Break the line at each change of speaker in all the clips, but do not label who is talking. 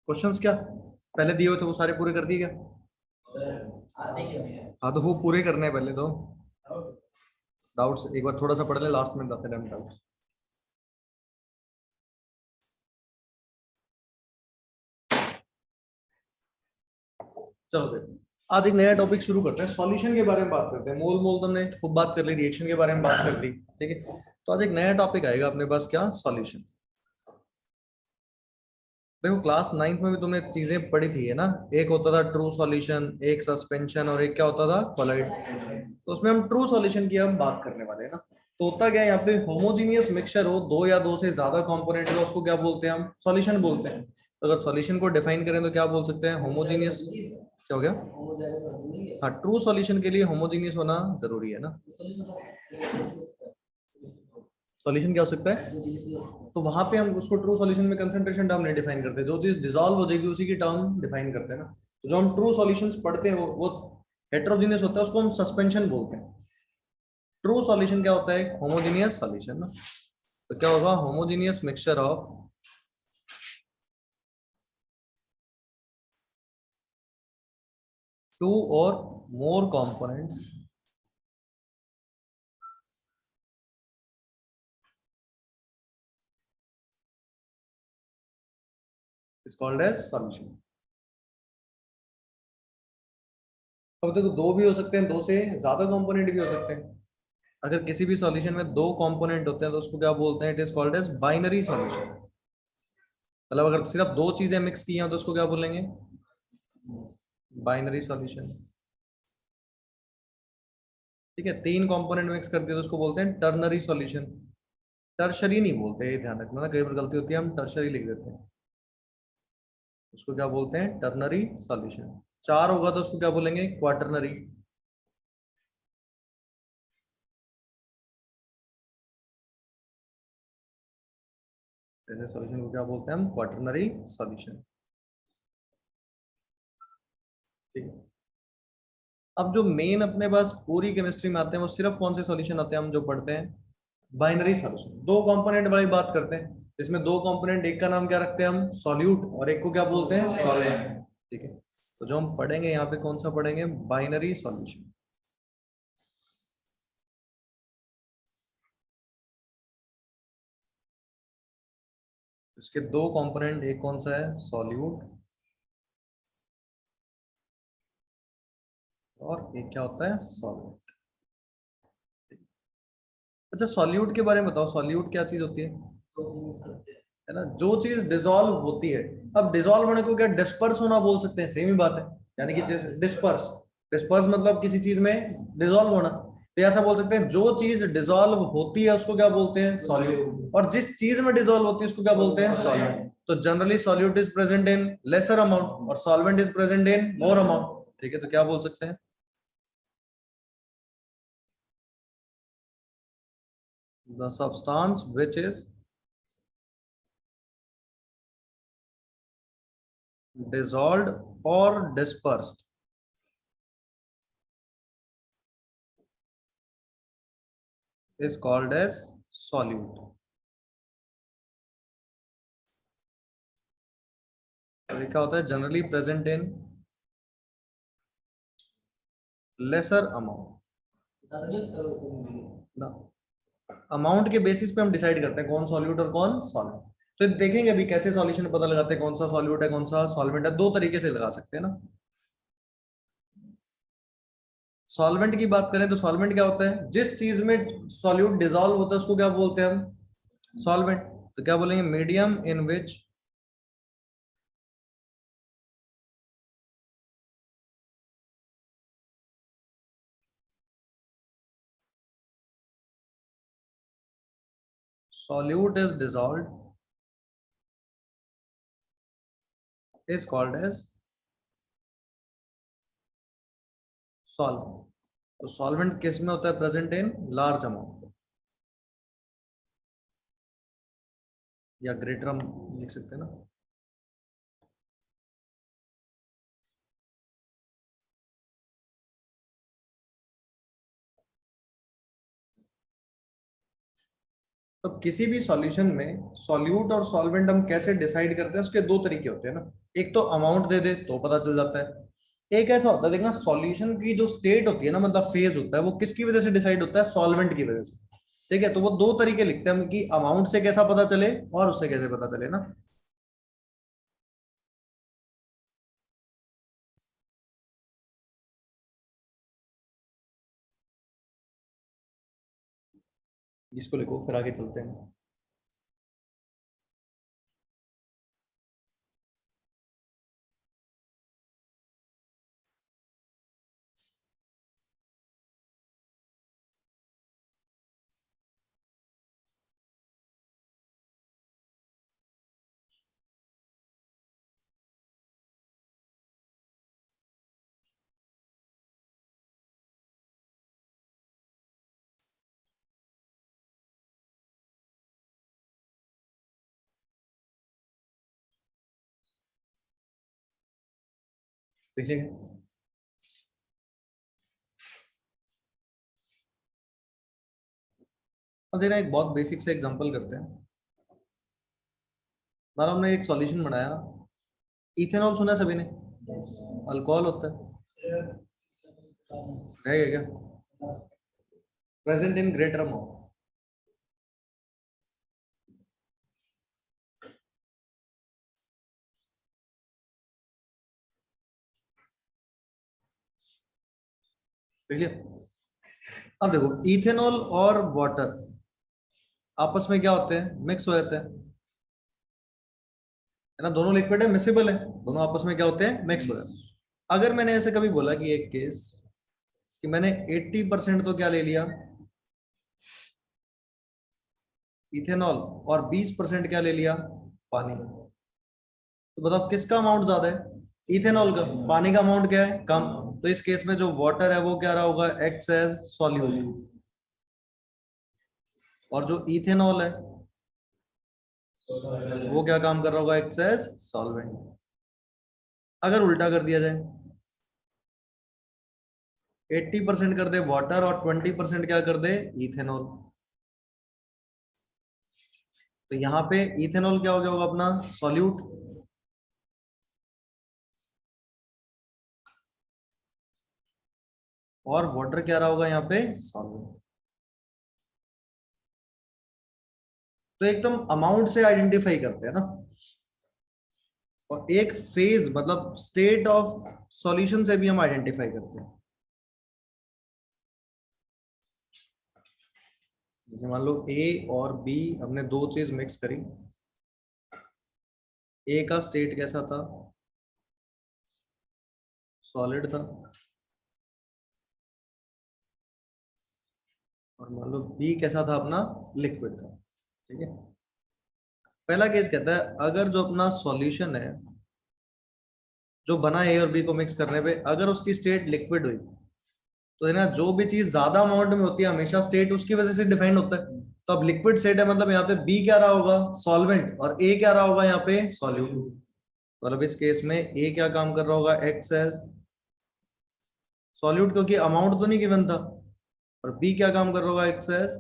Questions क्या पहले दिए हुए थे वो सारे पूरे कर दिए क्या? हाँ तो वो पूरे करने हैं पहले तो। डाउट्स एक बार थोड़ा सा पढ़ ले, लास्ट में बताते हैं डाउट्स। चलो फिर आज एक नया टॉपिक शुरू करते हैं, सॉल्यूशन के बारे में बात करते हैं। मोल मोल तो हमने खूब बात कर ली, रिएक्शन के बारे में बात कर ली, ठीक है। तो आज एक नया टॉपिक आएगा अपने पास, क्या? सॉल्यूशन। देखो क्लास नाइन्थ में भी तुमने चीजें पढ़ी थी, है ना। एक होता था ट्रू सॉल्यूशन, एक सस्पेंशन, और एक क्या होता था? कोलाइड। तो उसमें हम ट्रू सॉल्यूशन की हम बात करने वाले हैं ना। तो होता क्या है यहाँ पे, होमोजीनियस मिक्सचर हो, दो या दो से ज्यादा कंपोनेंट हो, उसको क्या बोलते हैं? हम सॉल्यूशन बोलते हैं। तो अगर सॉल्यूशन को डिफाइन करें तो क्या बोल सकते हैं? होमोजीनियस। क्या हो गया? हाँ, ट्रू सॉल्यूशन के लिए होमोजीनियस होना जरूरी है ना। सॉल्यूशन क्या हो सकता है? तो वहां पे हम उसको ट्रू सॉल्यूशन में कंसंट्रेशन टर्म नहीं डिफाइन करते, जो चीज डिसॉल्व हो जाएगी उसी की टर्म डिफाइन करते हैं ना। तो जो हम ट्रू सॉल्यूशंस पढ़ते हैं वो हेटेरोजेनियस होता है, उसको हम सस्पेंशन बोलते हैं। ट्रू सॉल्यूशन क्या होता है? होमोजेनियस सॉल्यूशन ना। तो क्या होगा? होमोजेनियस मिक्सचर ऑफ टू और more components is called as solution. अब देखो, दो भी हो सकते हैं, दो से ज्यादा कंपोनेंट भी हो सकते हैं। अगर किसी भी सॉल्यूशन में दो कंपोनेंट होते हैं तो उसको क्या बोलते हैं? It is called as binary solution. मतलब अगर सिर्फ दो चीजें मिक्स की हैं तो उसको क्या बोलेंगे? Binary solution. ठीक है, तीन कंपोनेंट मिक्स कर दिया तो उसको बोलते हैं टर्नरी सॉल्यूशन। टर्शरी नहीं बोलते, ये ध्यान रखना ना, कई बार गलती होती है, हम टर्शरी लिख देते हैं। उसको क्या बोलते हैं? Ternary solution. चार होगा तो उसको क्या बोलेंगे? क्वाटरनरी। सॉल्यूशन को क्या बोलते हैं हम? Quaternary solution. ठीक है। अब जो मेन अपने पास पूरी केमिस्ट्री में आते हैं वो सिर्फ कौन से सॉल्यूशन आते हैं हम जो पढ़ते हैं? Binary solution. दो कंपोनेंट वाली बात करते हैं, इसमें दो कंपोनेंट, एक का नाम क्या रखते हैं हम? सॉल्यूट, और एक को क्या बोलते हैं? सॉल्वेंट। ठीक है। तो जो हम पढ़ेंगे यहाँ पे कौन सा पढ़ेंगे? Binary solution. इसके दो कंपोनेंट, एक कौन सा है? सॉल्यूट, और एक क्या होता है? सॉल्वेंट। अच्छा, सॉल्यूट के बारे में बताओ, सॉल्यूट क्या चीज होती है ना? जो चीज डिसॉल्व होती है। अब डिसॉल्व होने को क्या डिस्पर्स होना बोल सकते हैं? सेम ही बात है। यानी कि डिस्पर्स, डिस्पर्स मतलब किसी चीज में डिसॉल्व होना। तो ऐसा बोल सकते हैं, जो चीज डिसॉल्व होती है उसको क्या बोलते हैं? सॉल्यूट। और जिस चीज में डिसॉल्व होती है उसको क्या बोलते हैं? सॉल्वेंट। तो generally solute is present in lesser amount और solvent is present in more amount. ठीक है, तो क्या बोल सकते हैं? The substance which is dissolved or dispersed is called as solute. तो ये क्या होता है? Generally present in lesser amount ना। अमाउंट के बेसिस पे हम डिसाइड करते हैं कौन सॉल्यूट और कौन सॉल्वेंट। तो देखेंगे अभी कैसे सॉल्यूशन पता लगाते हैं, कौन सा सॉल्यूट है कौन सा सॉल्वेंट है। दो तरीके से लगा सकते हैं ना। सॉल्वेंट की बात करें तो सॉल्वेंट क्या होता है? जिस चीज में सॉल्यूट डिसॉल्व होता है उसको क्या बोलते हैं हम? सॉल्वेंट। तो क्या बोलेंगे? Medium in which solute is dissolved is called as solvent. तो सॉल्वेंट किस में होता है? प्रेजेंट इन लार्ज अमाउंट, या ग्रेटर हम लिख सकते हैं ना। तो किसी भी सॉल्यूशन में सॉल्यूट और सॉल्वेंट हम कैसे डिसाइड करते हैं, उसके दो तरीके होते हैं ना। एक तो अमाउंट दे दे तो पता चल जाता है, एक ऐसा होता है देखना सॉल्यूशन की जो स्टेट होती है ना, मतलब फेज होता है, वो किसकी वजह से डिसाइड होता है, सॉल्वेंट की वजह से। ठीक है, तो वो दो तरीके लिखते हैं हम कि अमाउंट से कैसा पता चले और उससे कैसे पता चले ना। इसको लिखो फिर आगे चलते हैं। देखिए, अब देखना एक बहुत बेसिक से एग्जांपल करते हैं। मान लो हमने एक सॉल्यूशन बनाया, इथेनॉल सुना है सभी ने, अल्कोहल होता है, रहेगा क्या, प्रेजेंट इन ग्रेटर अमाउंट। ठीक है, अब देखो इथेनॉल और वाटर आपस में क्या होते हैं, मिक्स हो जाते हैं, है ना, दोनों लिक्विड है, मिसेबल है, दोनों आपस में क्या होते हैं, मिक्स हो जाते हैं। अगर मैंने ऐसे कभी बोला कि एक केस कि मैंने 80% तो क्या ले लिया, इथेनॉल, और 20% क्या ले लिया, पानी, तो बताओ किसका अमाउंट ज्यादा है, इथेनॉल का। पानी का अमाउंट क्या है, कम। तो इस केस में जो वाटर है वो क्या रहा होगा, एक्ट्स एज सॉल्यूट, और जो इथेनॉल है वो क्या काम कर रहा होगा, एक्ट्स एज सॉल्वेंट। अगर उल्टा कर दिया जाए, 80% कर दे वाटर और 20% क्या कर दे, इथेनॉल, तो यहाँ पे इथेनॉल क्या हो गया होगा अपना, सॉल्यूट, और वाटर क्या रहा होगा यहाँ पे, सॉल्वेंट। तो एकदम अमाउंट से आइडेंटिफाई करते हैं ना, और एक फेज मतलब स्टेट ऑफ सॉल्यूशन से भी हम आइडेंटिफाई करते हैं। जैसे मान लो ए और बी, हमने दो चीज मिक्स करी, ए का स्टेट कैसा था, सॉलिड था, और मान लो बी कैसा था अपना, लिक्विड था। ठीक है, पहला केस कहता है अगर जो अपना सॉल्यूशन है जो बना ए और बी को मिक्स करने पे, अगर उसकी स्टेट लिक्विड हुई, तो है ना, जो भी चीज ज्यादा अमाउंट में होती है हमेशा स्टेट उसकी वजह से डिफाइंड होता है। तो अब लिक्विड स्टेट है, मतलब यहाँ पे बी क्या रहा होगा, सॉल्वेंट, और ए क्या रहा होगा यहाँ पे, सॉल्यूट। मतलब इस केस में ए क्या काम कर रहा होगा, एक्ट्स एज सॉल्यूट, क्योंकि अमाउंट तो नहीं गिवन था, और बी क्या काम कर रहा होगा, एक्ट्स एज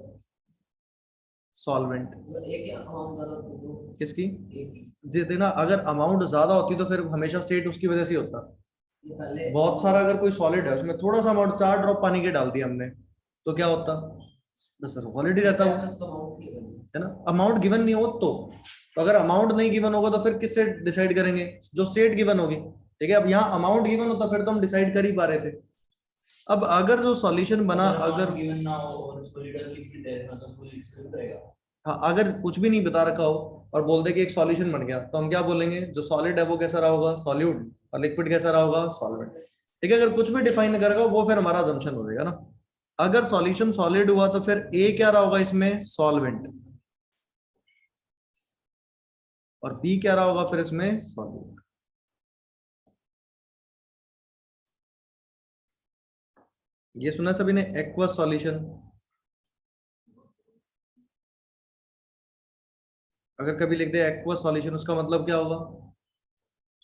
सॉल्वेंट। किसकी, जी देखना, अगर अमाउंट ज्यादा होती तो फिर हमेशा स्टेट उसकी वजह से ही होता। बहुत सारा अगर कोई सॉलिड है, उसमें थोड़ा सा अमाउंट 4 ड्रॉप पानी के डाल दिया हमने, तो क्या होता, बस सॉलिड ही रहता वो, है ना। अमाउंट गिवन नहीं हो तो अगर अमाउंट नहीं गिवन होगा तो फिर किससे डिसाइड करेंगे, जो स्टेट गिवन होगी। ठीक है, अब यहाँ अमाउंट गिवन होता फिर तो हम डिसाइड कर ही पा रहे थे। अब अगर जो सॉल्यूशन बना, अगर गिवन ना हो और सॉलिड लिक्विड है, मतलब वो लिक्विड रहेगा। हाँ, अगर कुछ भी नहीं बता रखा हो और बोल दे कि एक सॉल्यूशन बन गया, तो हम क्या बोलेंगे, जो सॉलिड है वो कैसा रहा होगा, सॉल्यूट, और लिक्विड कैसा रहा होगा, सॉल्वेंट। ठीक है, अगर कुछ भी डिफाइन करेगा वो फिर हमारा अजम्पशन हो जाएगा ना। अगर सॉल्यूशन सॉलिड हुआ तो फिर ए क्या रहा होगा इसमें, सॉल्वेंट, और बी क्या रहा होगा फिर इसमें, सॉल्यूट। ये सुना सभी ने, एक्वस सॉल्यूशन। अगर कभी लिख दे एक्वस सॉल्यूशन, उसका मतलब क्या होगा,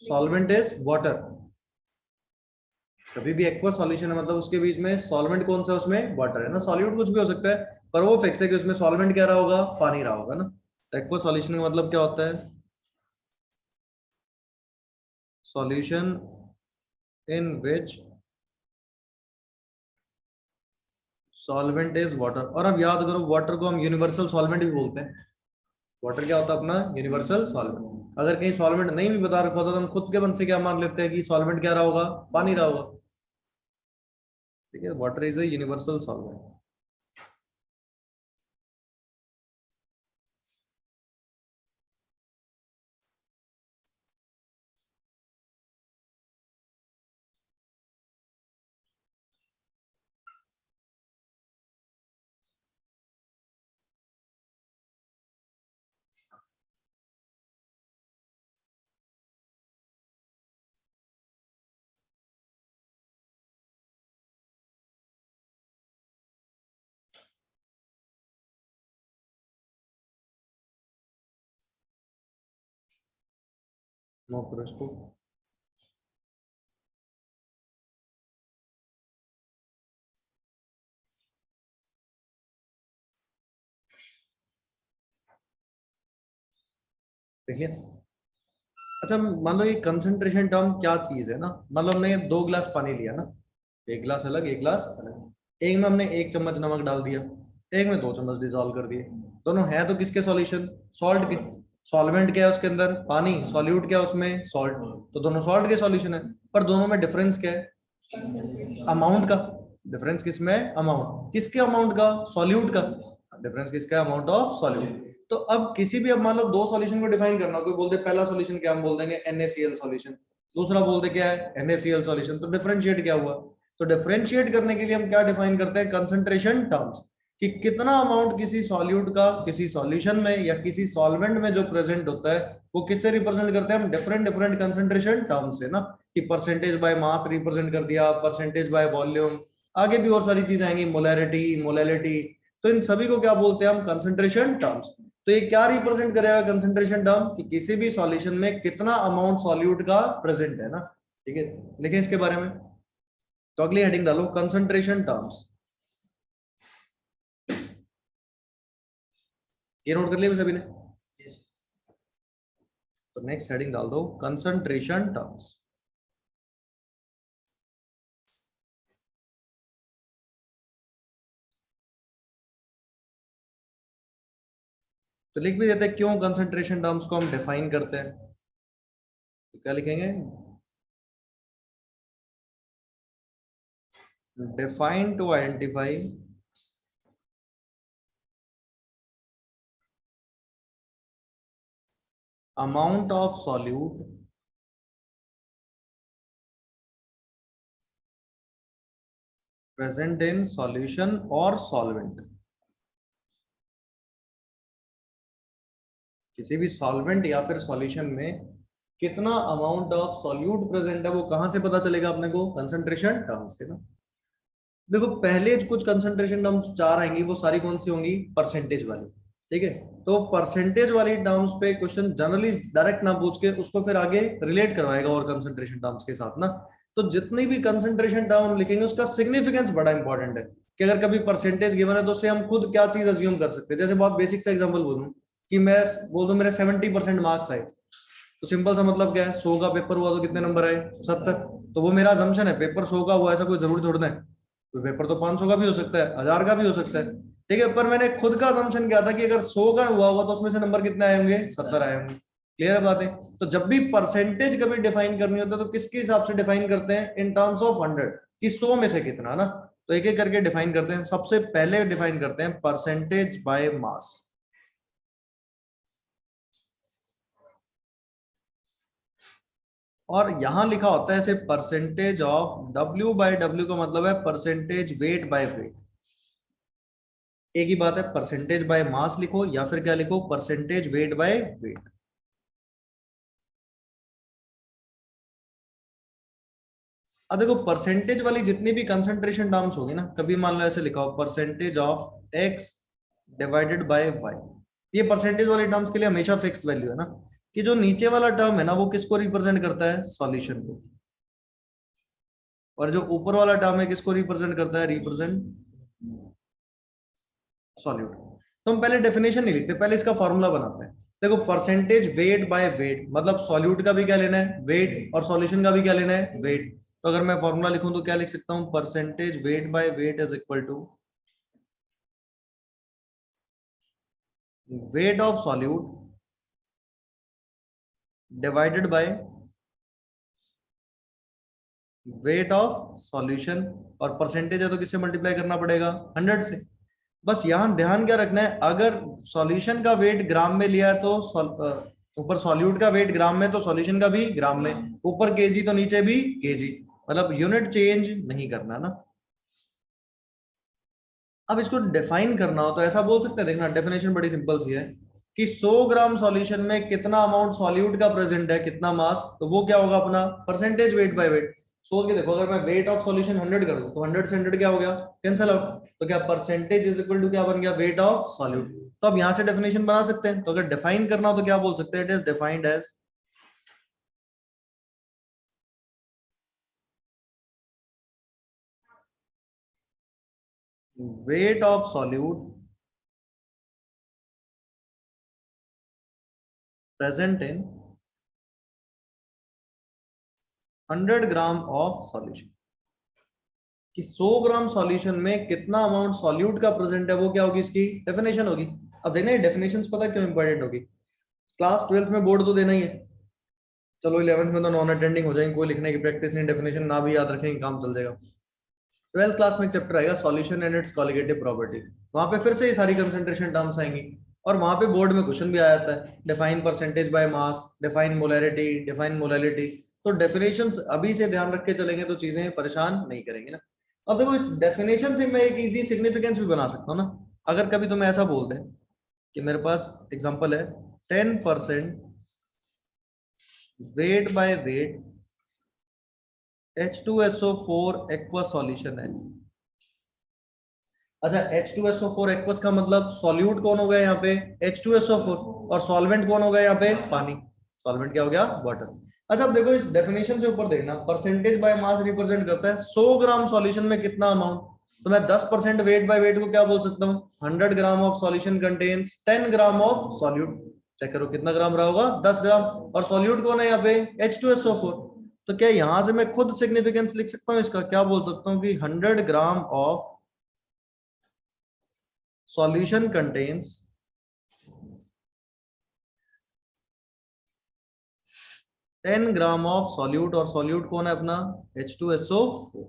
सॉल्वेंट इज वाटर। कभी भी एक्वस सॉल्यूशन है मतलब उसके बीच में सॉल्वेंट कौन सा है, उसमें वाटर है ना, सॉल्यूट कुछ भी हो सकता है, पर वो फिक्स है कि उसमें सॉल्वेंट क्या रहा होगा, पानी रहा होगा ना। एक्वा सॉल्यूशन का मतलब क्या होता है, solution in which solvent is water. और अब याद करो, वाटर को हम यूनिवर्सल सॉल्वेंट भी बोलते हैं। वाटर क्या होता है अपना, यूनिवर्सल सॉल्वेंट। अगर कहीं सॉल्वेंट नहीं भी बता रखा होता तो हम खुद के मन से क्या मान लेते हैं कि सॉल्वेंट क्या रहा होगा, पानी रहा होगा। ठीक है, water is a universal solvent. Note करो इसको। देखिए, अच्छा मान लो ये कंसंट्रेशन टर्म क्या चीज है ना। मान लो हमने 2 गिलास पानी लिया ना, एक गिलास अलग एक गिलास अलग। एक में हमने 1 चम्मच नमक डाल दिया, एक में 2 चम्मच डिजोल्व कर दिए। दोनों है तो किसके सॉल्यूशन, सॉल्ट के। सॉल्वेंट क्या है उसके अंदर, पानी। सॉल्यूट क्या है उसमें, सॉल्ट। तो दोनों सॉल्ट के सॉल्यूशन है। पर दोनों में डिफरेंस क्या है, अमाउंट का। डिफरेंस किसमें है, अमाउंट किसके, अमाउंट का, सॉल्यूट का। डिफरेंस किसका, अमाउंट ऑफ सॉल्यूट। तो अब किसी भी, अब मान लो 2 सॉल्यूशन को डिफाइन करना, कोई बोलते पहला सॉल्यूशन क्या, हम बोल देंगे NaCl सॉल्यूशन। दूसरा बोलते क्या है, NaCl सॉल्यूशन। तो डिफरेंशिएट क्या हुआ, तो डिफरेंशिएट करने के लिए हम क्या डिफाइन करते हैं, कंसंट्रेशन टर्म्स। कि कितना अमाउंट किसी सॉल्यूट का किसी सॉल्यूशन में या किसी सॉल्वेंट में जो प्रेजेंट होता है, वो किससे रिप्रेजेंट करते हैं हम, डिफरेंट डिफरेंट कंसंट्रेशन टर्म्स से ना। कि परसेंटेज बाय मास रिप्रेजेंट कर दिया, परसेंटेज बाय वॉल्यूम, आगे भी और सारी चीजें आएंगी, मोलैरिटी मोलैलिटी। तो इन सभी को क्या बोलते हैं हम, कंसंट्रेशन टर्म्स। तो ये क्या रिप्रेजेंट करेगा कंसंट्रेशन टर्म, कि किसी भी सॉल्यूशन में कितना अमाउंट सॉल्यूट का प्रेजेंट है ना। ठीक है, लिखें इसके बारे में। तो अगली हेडिंग डालो, कंसंट्रेशन टर्म्स। ये नोट कर लिया सभी ने। तो नेक्स्ट हेडिंग डाल दो, कंसंट्रेशन टर्म्स। तो लिख भी देते हैं क्यों कंसंट्रेशन टर्म्स को हम डिफाइन करते हैं। तो क्या लिखेंगे, define to identify amount of solute present in solution or solvent। किसी भी सॉल्वेंट या फिर सॉल्यूशन में कितना अमाउंट ऑफ सॉल्यूट प्रेजेंट है, वो कहां से पता चलेगा अपने को, कंसंट्रेशन टर्म से ना। देखो पहले कुछ कंसंट्रेशन टर्म्स 4 आएंगी, वो सारी कौन सी होंगी, परसेंटेज वाली। ठीक है, तो परसेंटेज वाली टर्म्स पे क्वेश्चन जनरली डायरेक्ट ना पूछ के उसको फिर आगे रिलेट करवाएगा और कंसंट्रेशन टर्म्स के साथ ना। तो जितनी भी कंसंट्रेशन टर्म हम लिखेंगे उसका सिग्निफिकेंस बड़ा इंपॉर्टेंट है। कि अगर कभी परसेंटेज गिवन है तो उससे हम खुद क्या चीज अज्यूम कर सकते हैं। जैसे बहुत बेसिक सा एग्जांपल बोलूं, कि मैं बोल दूं मेरे 70% मार्क्स आए, तो सिंपल सा मतलब क्या है, 100 का पेपर हुआ तो कितने नंबर आए, 70। तो वो मेरा असम्पशन है, पेपर 100 का हुआ, ऐसा कोई जरूरी थोड़ा है। तो पेपर तो 500 का भी हो सकता है, 1000 का भी हो सकता है। ठीक है, पर मैंने खुद का असम्पशन किया था कि अगर 100 का हुआ होगा तो उसमें से नंबर कितने आए होंगे, 70 आए होंगे। क्लियर है बातें। तो जब भी परसेंटेज कभी डिफाइन करनी होता है तो किसके हिसाब से डिफाइन करते हैं, इन टर्म्स ऑफ 100, कि 100 में से कितना ना। तो एक एक करके डिफाइन करते हैं। सबसे पहले डिफाइन करते हैं परसेंटेज बाय मास। और यहां लिखा होता है ऐसे, परसेंटेज ऑफ W/W का मतलब है परसेंटेज वेट बाय वेट। एक ही बात है, परसेंटेज बाय मास लिखो या फिर क्या लिखो, परसेंटेज वेट बाय वेट। अब देखो परसेंटेज वाली जितनी भी कंसंट्रेशन टर्म्स होगी ना, कभी मान लो ऐसे लिखा हो, percentage of X divided by Y। ये परसेंटेज वाली टर्म्स के लिए हमेशा फिक्स वैल्यू है ना। कि जो नीचे वाला टर्म है ना वो किसको रिप्रेजेंट करता है, सॉल्यूशन को। और जो ऊपर वाला टर्म है किसको रिप्रेजेंट करता है, रिप्रेजेंट सॉल्यूट। तो हम पहले डेफिनेशन नहीं लिखते, पहले इसका फॉर्मूला बनाते हैं। देखो परसेंटेज वेट बाय वेट, मतलब सॉल्यूट का भी क्या लेना है वेट, और सॉल्यूशन का भी क्या लेना है वेट। तो अगर मैं फॉर्मूला लिखूं तो क्या लिख सकता हूं, percentage weight by weight is equal to weight of solute divided by weight of solution. और परसेंटेज है तो किससे मल्टीप्लाई करना पड़ेगा, 100 से। बस यहां ध्यान क्या रखना है, अगर सॉल्यूशन का वेट ग्राम में लिया है तो ऊपर सॉल्यूट का वेट ग्राम में, तो सॉल्यूशन का भी ग्राम में, ऊपर केजी तो नीचे भी केजी, मतलब यूनिट चेंज नहीं करना ना। अब इसको डिफाइन करना हो तो ऐसा बोल सकते हैं, देखना डेफिनेशन बड़ी सिंपल सी है कि 100 ग्राम सॉल्यूशन में कितना अमाउंट सॉल्यूट का प्रेजेंट है, कितना मास, तो वो क्या होगा अपना परसेंटेज वेट बाय वेट। सोच के देखो, अगर मैं वेट ऑफ सॉल्यूशन 100 कर दूं तो 100 से 100 क्या हो गया, कैंसिल आउट, तो क्या परसेंटेज इज इक्वल टू क्या बन गया, वेट ऑफ सॉल्यूट। तो अब यहां से डेफिनेशन बना सकते हैं, तो अगर डिफाइन करना हो तो क्या बोल सकते हैं, it is defined as weight of solute present in 100 gram of solution, कि 100 ग्राम सॉल्यूशन में कितना अमाउंट सॉल्यूट का प्रेजेंट है, वो क्या होगी, इसकी डेफिनेशन होगी। अब देखना ये डेफिनेशंस पता क्यों इंपॉर्टेंट होगी, क्लास 12th में बोर्ड तो देना ही है, चलो 11th में तो नॉन अटेंडिंग हो जाएंगे, कोई लिखने की प्रैक्टिस नहीं, डेफिनेशन ना भी याद रखेंगे काम चल जाएगा। 12th क्लास में एक चैप्टर आएगा solution and it's colligative property, वहां पे फिर से ये सारी कंसेंट्रेशन टर्म्स आएंगी, और वहां पे बोर्ड में क्वेश्चन भी आ जाता है, define percentage by mass, define molarity, define molality. तो डेफिनेशंस अभी से ध्यान रख के चलेंगे तो चीजें परेशान नहीं करेंगे ना। अब देखो इस डेफिनेशन से मैं एक इजी सिग्निफिकेंस भी बना सकता हूँ ना। अगर कभी तुम्हें ऐसा बोल दे कि मेरे पास एग्जांपल है 10% wait by wait H2SO4 aqueous solution है। अच्छा H2SO4 एक्वस का मतलब सॉल्यूट कौन हो गया यहाँ पे, H2SO4, और सॉल्वेंट कौन हो गया यहाँ पे, पानी। सॉल्वेंट क्या हो गया, वाटर। अच्छा अब देखो इस डेफिनेशन से ऊपर देखना, परसेंटेज बाय मास रिप्रेजेंट करता है 100 ग्राम सॉल्यूशन में कितना अमाउंट, तो मैं 10% वेट बाय वेट को क्या बोल सकता हूँ, 100 gram of solution contains 10 gram of solute. Check करो कितना ग्राम रहा होगा, 10 ग्राम। और सॉल्यूट कौन है यहाँ पे, H2SO4। तो क्या यहां से मैं खुद सिग्निफिकेंस लिख सकता हूँ इसका, क्या बोल सकता हूँ कि 100 gram of solution contains 10 gram of solute, और सॉल्यूट कौन है अपना H2SO4।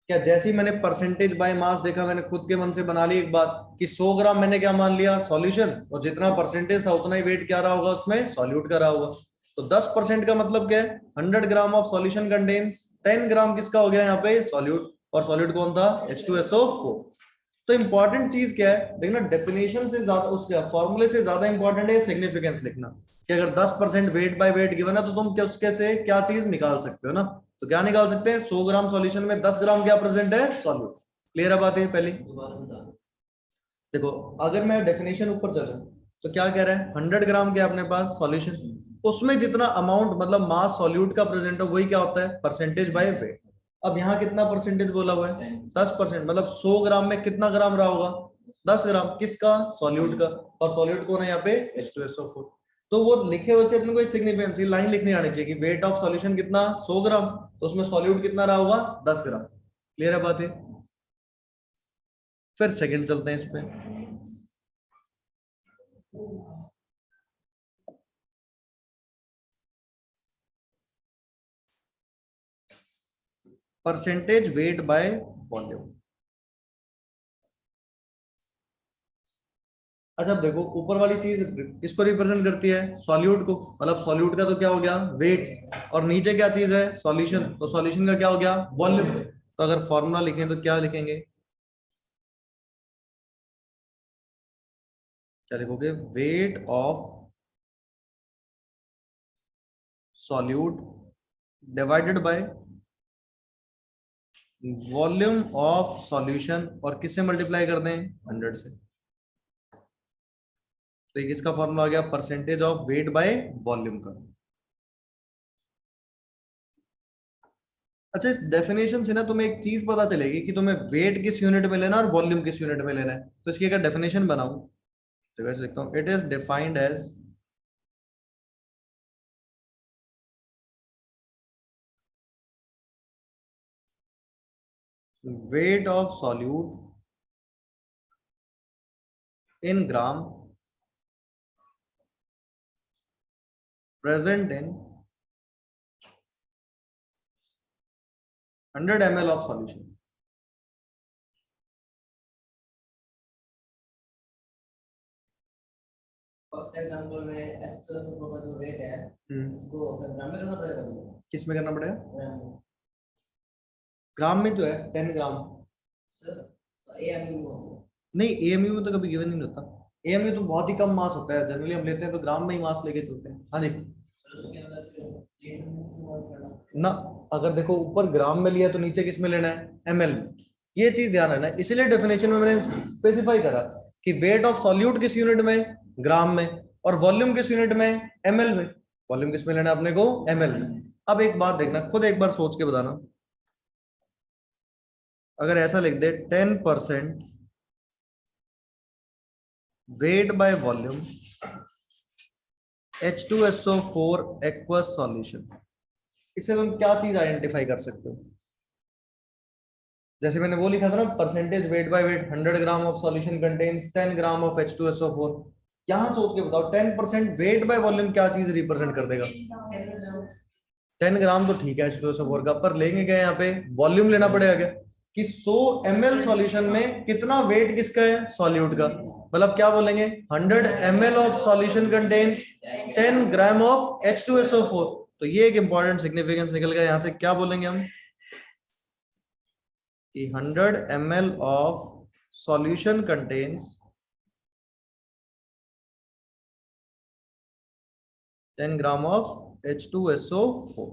क्या जैसे ही मैंने परसेंटेज बाय मास देखा, मैंने खुद के मन से बना ली एक बात कि 100 ग्राम मैंने क्या मान लिया सॉल्यूशन, और जितना परसेंटेज था उतना ही वेट क्या रहा होगा उसमें, सॉल्यूट का रहा होगा। तो 10% का मतलब क्या है, 100 ग्राम ऑफ सॉल्यूशन कंटेन्स 10 ग्राम किसका हो गया यहाँ पे, सॉल्यूट, और सॉल्यूट कौन था, H2SO4। तो इंपॉर्टेंट चीज क्या है देखना, डेफिनेशन से ज्यादा, उसके फॉर्मूले से ज्यादा इंपॉर्टेंट है सिग्निफिकेंस लिखना, कि अगर 10% वेट बाय वेट गिवन है तो तुम क्या उसके से क्या चीज निकाल सकते हो ना। तो क्या निकाल सकते हैं, 100 ग्राम सॉल्यूशन में 10 ग्राम क्या प्रेजेंट है, सॉल्यूट। क्लियर है बात है पहली। देखो अगर मैं डेफिनेशन ऊपर चल रहा हूं तो क्या कह रहा है, 100 ग्राम के अपने पास सॉल्यूशन, उसमें जितना अमाउंट मतलब मास सॉल्यूट का प्रेजेंट है वही क्या होता है, परसेंटेज बाय वेट। अब यहाँ कितना परसेंटेज बोला हुआ है, 10%, मतलब 100 ग्राम में कितना ग्राम रहा होगा, 10 ग्राम, किसका, सॉल्यूट का। और सॉल्यूट कौन है यहाँ पे, H2SO4। तो वो लिखे हुए से अपने को सिग्निफिकेंस लाइन लिखनी आनी चाहिए कि वेट ऑफ सॉल्यूशन कितना 100 ग्राम, तो उसमें सॉल्यूट कितना रहा होगा 10 ग्राम। क्लियर है बात है। फिर सेकंड चलते हैं इस पे, परसेंटेज वेट बाय वॉल्यूम। अच्छा अब देखो ऊपर वाली चीज किसको रिप्रेजेंट करती है, सॉल्यूट को, मतलब सॉल्यूट का तो क्या हो गया वेट, और नीचे क्या चीज है, सॉल्यूशन, तो सॉल्यूशन का क्या हो गया, वॉल्यूम। तो अगर फॉर्मूला लिखें तो क्या लिखेंगे, क्या लिखोगे, wait of solute divided by volume of solution, और किससे मल्टीप्लाई कर दें, 100 से। तो ये किसका फॉर्मूला आ गया, percentage of weight by volume का। अच्छा, इस डेफिनेशन से ना तुम्हें एक चीज पता चलेगी कि तुम्हें वेट किस यूनिट में लेना है और वॉल्यूम किस यूनिट में लेना है। तो इसकी अगर डेफिनेशन बनाऊं तो वैसे लिखता हूं, it is defined as weight of solute in gram present in 100 ml of solution।
For example में H2SO4 का जो रेट है उसको ग्राम में करना पड़ेगा।
किस में करना पड़ेगा?
ग्राम में।
ग्राम में तो है 10 ग्राम।
सर AMU
नहीं, एएमयू में तो कभी गिवन नहीं होता। एएमयू तो बहुत ही कम मास होता है, जनरली हम लेते हैं तो ग्राम में ही मास लेके चलते हैं। हाँ जी।
उसके अंदर
ना, अगर देखो ऊपर ग्राम में लिया तो नीचे किस में लेना है? एमएल में। ये चीज ध्यान रखना है, इसीलिए डेफिनेशन में मैंने स्पेसिफाई करा कि वेट ऑफ सॉल्यूट किस यूनिट में? ग्राम में। और वॉल्यूम किस यूनिट में? एमएल में। वॉल्यूम किस में लेना है अपने को? एमएल में। अब एक बात देखना, खुद एक बार सोच के बताना, अगर ऐसा लिख दे 10% wait by volume H2SO4 aqueous solution, इससे तुम क्या चीज आइडेंटिफाई कर सकते हो? जैसे मैंने वो लिखा था ना, percentage weight by wait, 100 gram of solution contains 10 gram of H2SO4। यहां सोच के बताओ 10% वेट बाय वॉल्यूम क्या चीज रिप्रेजेंट कर देगा? 10 ग्राम तो ठीक है H2SO4 का, पर लेंगे क्या यहाँ पे? वॉल्यूम लेना पड़ेगा क्या कि 100 ml सॉल्यूशन में कितना वेट किसका है? सॉल्यूट का। मतलब क्या बोलेंगे? 100 ml of solution contains 10 gram of H2SO4। तो ये एक इंपॉर्टेंट सिग्निफिकेंस निकल गया यहाँ से। क्या बोलेंगे हम कि 100 ml of solution contains 10 gram of H2SO4।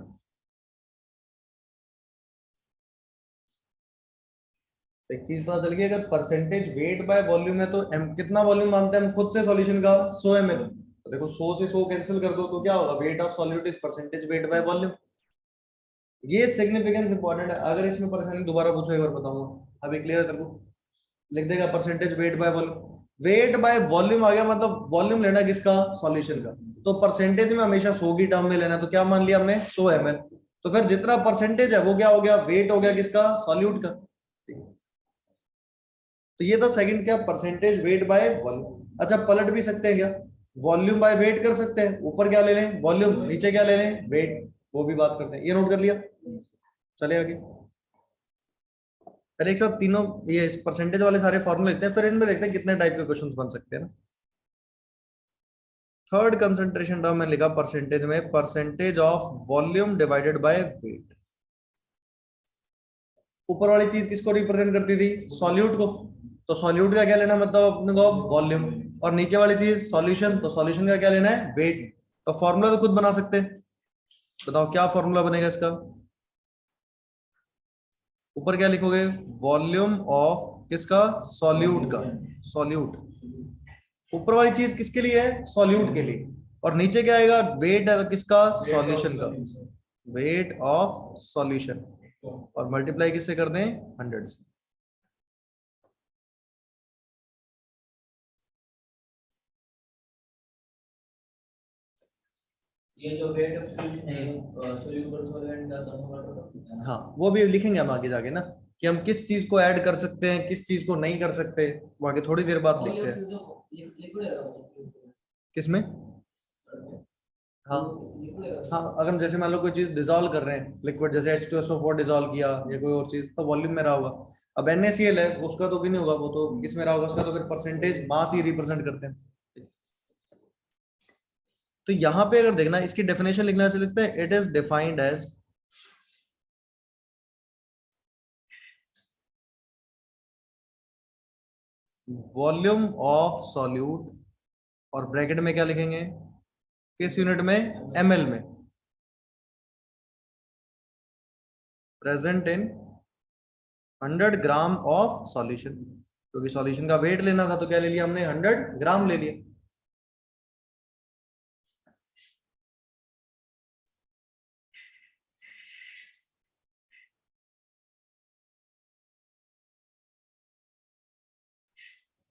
एक चीज पता चल गई, अगर परसेंटेज वेट बाय वॉल्यूम है तो कितना वॉल्यूम मानते हैं हम खुद से सॉल्यूशन का? 100 ml। तो देखो 100 से 100 कैंसिल कर दो तो क्या होगा? Wait of solute is percentage weight by volume. ये सिग्निफिकेंस इंपॉर्टेंट है। अगर इसमें परेशानी दोबारा पूछो एक बार बताऊंगा। अभी क्लियर है तेरे को? लिख देगा percentage weight by volume. Weight by volume आ गया, मतलब वॉल्यूम लेना किसका? सॉल्यूशन का। तो परसेंटेज में हमेशा 100 की टर्म में लेना, तो क्या मान लिया हमने? 100 ml। तो फिर जितना परसेंटेज है वो क्या हो गया? वेट हो गया किसका? सॉल्यूट का। तो ये था सेकंड, क्या? Percentage weight by volume. अच्छा, पलट भी सकते हैं क्या? वॉल्यूम बाय वेट कर सकते हैं। ऊपर क्या ले लें? वॉल्यूम, नीचे क्या ले लें? वेट। वो भी बात करते हैं, ये नोट कर लिया। चले आगे। पहले एक साथ तीनों ये परसेंटेज वाले सारे फॉर्मूले लेते हैं, फिर इनमें देखते हैं कितने टाइप के क्वेश्चंस बन सकते हैं ना। थर्ड कंसंट्रेशन टर्म में लिखा परसेंटेज में, percentage of volume divided by wait. ऊपर वाली चीज किसको रिप्रेजेंट करती थी? सॉल्यूट को। तो सॉल्यूट का क्या लेना मतलब अपने को? वॉल्यूम। और नीचे वाली चीज सॉल्यूशन, तो सॉल्यूशन का क्या लेना है? वेट। तो फॉर्मूला तो खुद बना सकते हैं। बताओ क्या फॉर्मूला बनेगा इसका? ऊपर क्या लिखोगे? वॉल्यूम ऑफ किसका? सॉल्यूट का। सॉल्यूट। ऊपर वाली चीज किसके लिए है? सॉल्यूट के लिए। और नीचे क्या आएगा? वेट है तो किसका? सॉल्यूशन का। Wait of solution. और मल्टीप्लाई किससे कर दें? 100 से।
ये जो रेट ऑफ सॉल्यूशन है सोल्यूबल सॉल्वेंट का तो
हाँ, वो भी लिखेंगे हम आगे जाके ना, कि हम किस चीज को ऐड कर सकते हैं, किस चीज को नहीं कर सकते, वो आगे थोड़ी देर बाद लिखते हैं।
लिक्विड है
किसमें? हाँ हाँ, अगर हम जैसे मान लो कोई चीज डिजोल्व कर रहे हैं, लिक्विड जैसे H2SO4 डिजोल्व किया या कोई और चीज, तो वॉल्यूम में रहा होगा। अब NaCl है, उसका तो भी नहीं होगा, वो तो किस में रहा होगा? उसका तो फिर परसेंटेज मास ही रिप्रेजेंट करते हैं। तो यहाँ पे अगर देखना, इसकी डेफिनेशन लिखना से लिखते हैं, it is defined as volume of solute, और ब्रैकेट में क्या लिखेंगे? किस यूनिट में? ml में। Present in 100 gram of solution. क्योंकि सॉल्यूशन का वेट लेना था तो क्या ले लिया हमने? 100 ग्राम ले लिया।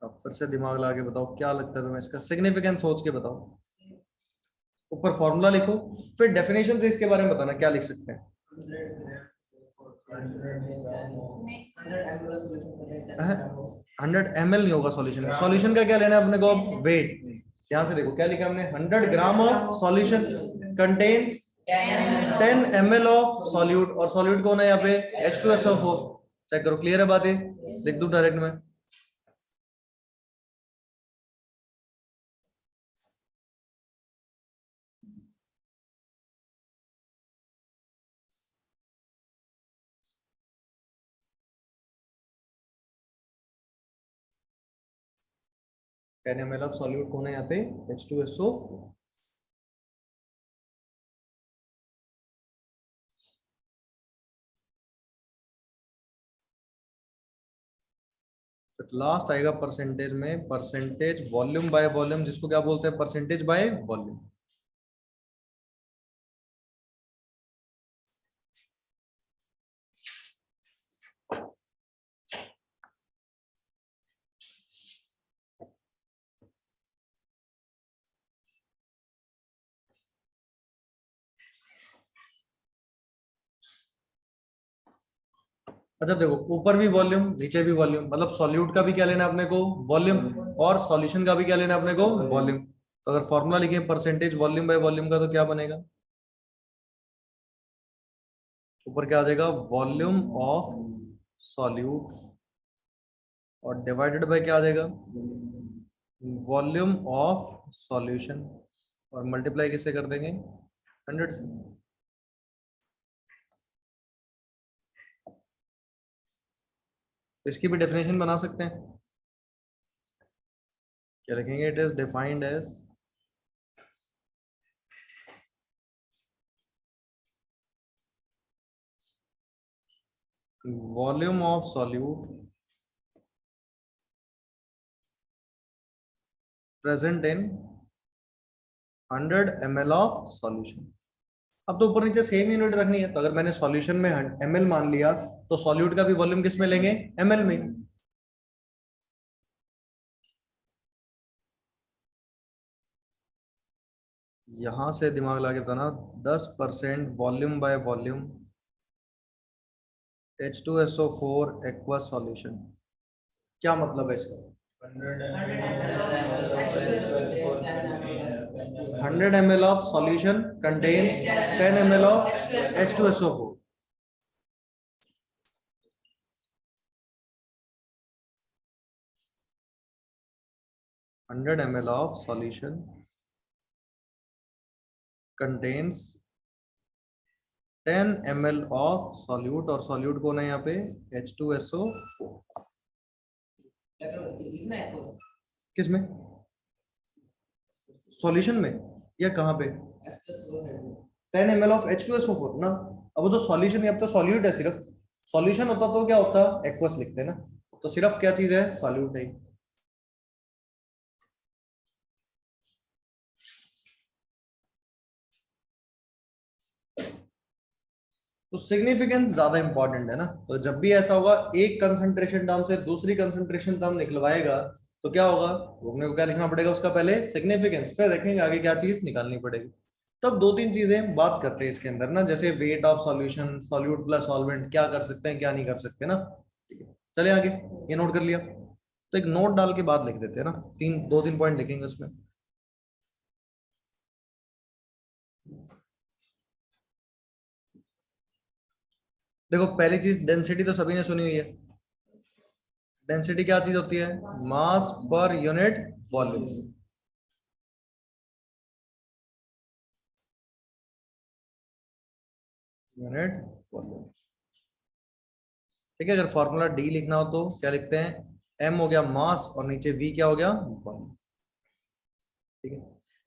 अब फिर से दिमाग लगा के बताओ क्या लगता है तुम्हें, इसका सिग्निफिकेंस सोच के बताओ। ऊपर फॉर्मूला लिखो, फिर डेफिनेशन से इसके बारे में बताना क्या लिख सकते हैं। 100 ml नहीं होगा सॉल्यूशन में, सॉल्यूशन का क्या लेना है अपने को, वेट। ध्यान से देखो क्या लिखा हमने, 100 gram of solution contains 10 ml of solute, और सॉल्यूट कौन है यहाँ पे, H2SO4। चेक करो क्लियर है बातें, लिख दूं डायरेक्ट में। टेन ml ऑफ सॉल्यूट कौन है यहाँ पे, H2SO4। लास्ट आएगा परसेंटेज में, परसेंटेज वॉल्यूम बाय वॉल्यूम, जिसको क्या बोलते हैं, परसेंटेज बाय वॉल्यूम। अच्छा देखो, ऊपर भी वॉल्यूम नीचे भी वॉल्यूम, मतलब सॉल्यूट का भी क्या लेना है अपने को, वॉल्यूम, और सॉल्यूशन का भी क्या लेना है अपने को, वॉल्यूम। तो अगर फॉर्मूला लिखे परसेंटेज वॉल्यूम बाय वॉल्यूम का, तो क्या बनेगा, ऊपर क्या आ जाएगा, वॉल्यूम ऑफ सॉल्यूट, और डिवाइडेड बाय क्या आ जाएगा, वॉल्यूम ऑफ सॉल्यूशन, और मल्टीप्लाई किससे कर देंगे, 100 से। तो इसकी भी डेफिनेशन बना सकते हैं, क्या लिखेंगे, it is defined as volume of solute present in 100 ml of solution. अब तो ऊपर नीचे सेम यूनिट रखनी है, तो अगर मैंने सॉल्यूशन में ml मान लिया, तो सॉल्यूट का भी वॉल्यूम किस में लेंगे, ml में। यहां से दिमाग लगा के बताना, 10% volume by volume H2SO4 aqua solution, क्या मतलब है इसका, 100 ml of solution contains 10 ml of H2SO4। 100 ml of solution contains 10 ml of solute, और solute कौन है यहाँ पे, H2SO4। किस में, सॉल्यूशन में, या कहाँ पे, 10 ml ऑफ H2SO4 ना। अब वो तो सॉल्यूशन, अब तो सॉल्यूट है सिर्फ, सॉल्यूशन होता तो क्या होता, एक्वस लिखते हैं ना, तो सिर्फ क्या चीज है, सॉल्यूट है। तो सिग्निफिकेंस ज्यादा इंपॉर्टेंट है ना, तो जब भी ऐसा होगा एक कंसंट्रेशन टर्म से दूसरी कंसंट्रेशन टर्म निकलवाएगा, तो क्या होगा, अपने को क्या लिखना पड़ेगा उसका, पहले सिग्निफिकेंस, फिर देखेंगे आगे क्या चीज निकालनी पड़ेगी। तब दो तीन चीजें बात करते हैं इसके अंदर ना, जैसे wait of solution, solute plus solvent, क्या कर सकते हैं क्या नहीं कर सकते ना। ठीक है, चले आगे, ये नोट कर लिया, तो एक नोट डाल के बात लिख देते हैं ना, दो तीन पॉइंट लिखेंगे उसमें। देखो पहली चीज डेंसिटी तो सभी ने सुनी हुई है, डेंसिटी क्या चीज होती है, मास पर यूनिट वॉल्यूम। यूनिट वॉल्यूम, ठीक है। अगर फॉर्मूला डी लिखना हो तो क्या लिखते हैं, एम हो गया मास, और नीचे वी क्या हो गया, वॉल्यूम। ठीक है,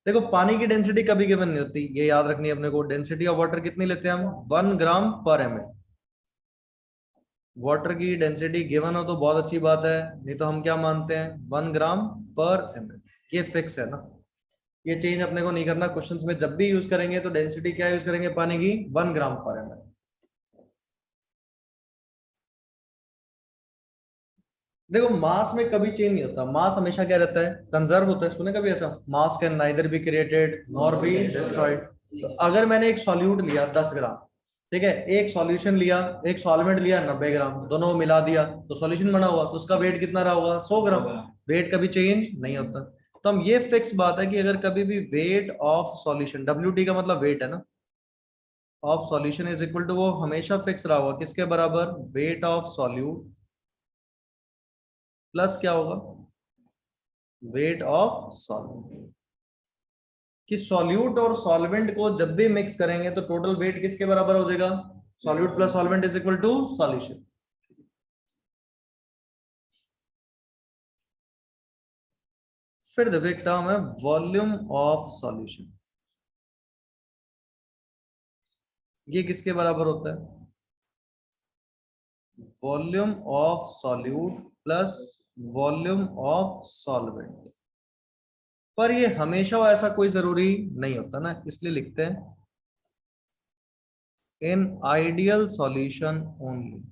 देखो पानी की डेंसिटी कभी गिवन नहीं होती, ये याद रखनी है अपने को। डेंसिटी ऑफ वाटर कितनी लेते हैं हम, 1 ग्राम पर ml। वाटर की डेंसिटी गिवन हो तो बहुत अच्छी बात है, नहीं तो हम क्या मानते हैं, 1 ग्राम पर ml, ये फिक्स है ना, ये चेंज अपने को नहीं करना। क्वेश्चंस में जब भी यूज करेंगे तो डेंसिटी क्या यूज करेंगे पानी की, 1 ग्राम पर ml। देखो मास में कभी चेंज नहीं होता, मास हमेशा क्या रहता है, कंजर्व होता है। सुने कभी ऐसा, मास can neither be created nor be destroyed. तो अगर मैंने एक सॉल्यूट लिया 10 ग्राम, ठीक है, एक सॉल्यूशन लिया, एक सॉल्वेंट लिया 90 ग्राम, दोनों को मिला दिया तो सॉल्यूशन बना हुआ, तो उसका वेट कितना रहा होगा, 100 ग्राम। वेट कभी चेंज नहीं होता। तो हम ये फिक्स बात है कि अगर कभी भी वेट ऑफ सॉल्यूशन, WT का मतलब वेट है ना, of solution is equal to, वो हमेशा फिक्स रहा होगा किसके बराबर, वेट ऑफ सॉल्यूट प्लस क्या होगा, वेट ऑफ सॉल्वेंट। कि सॉल्यूट और सॉल्वेंट को जब भी मिक्स करेंगे तो टोटल वेट किसके बराबर हो जाएगा, solute plus solvent is equal to solution. फिर देखो एक टर्म है वॉल्यूम ऑफ सॉल्यूशन, ये किसके बराबर होता है, volume of solute plus volume of solvent. पर ये हमेशा ऐसा कोई जरूरी नहीं होता ना, इसलिए लिखते हैं इन आइडियल सॉल्यूशन ओनली।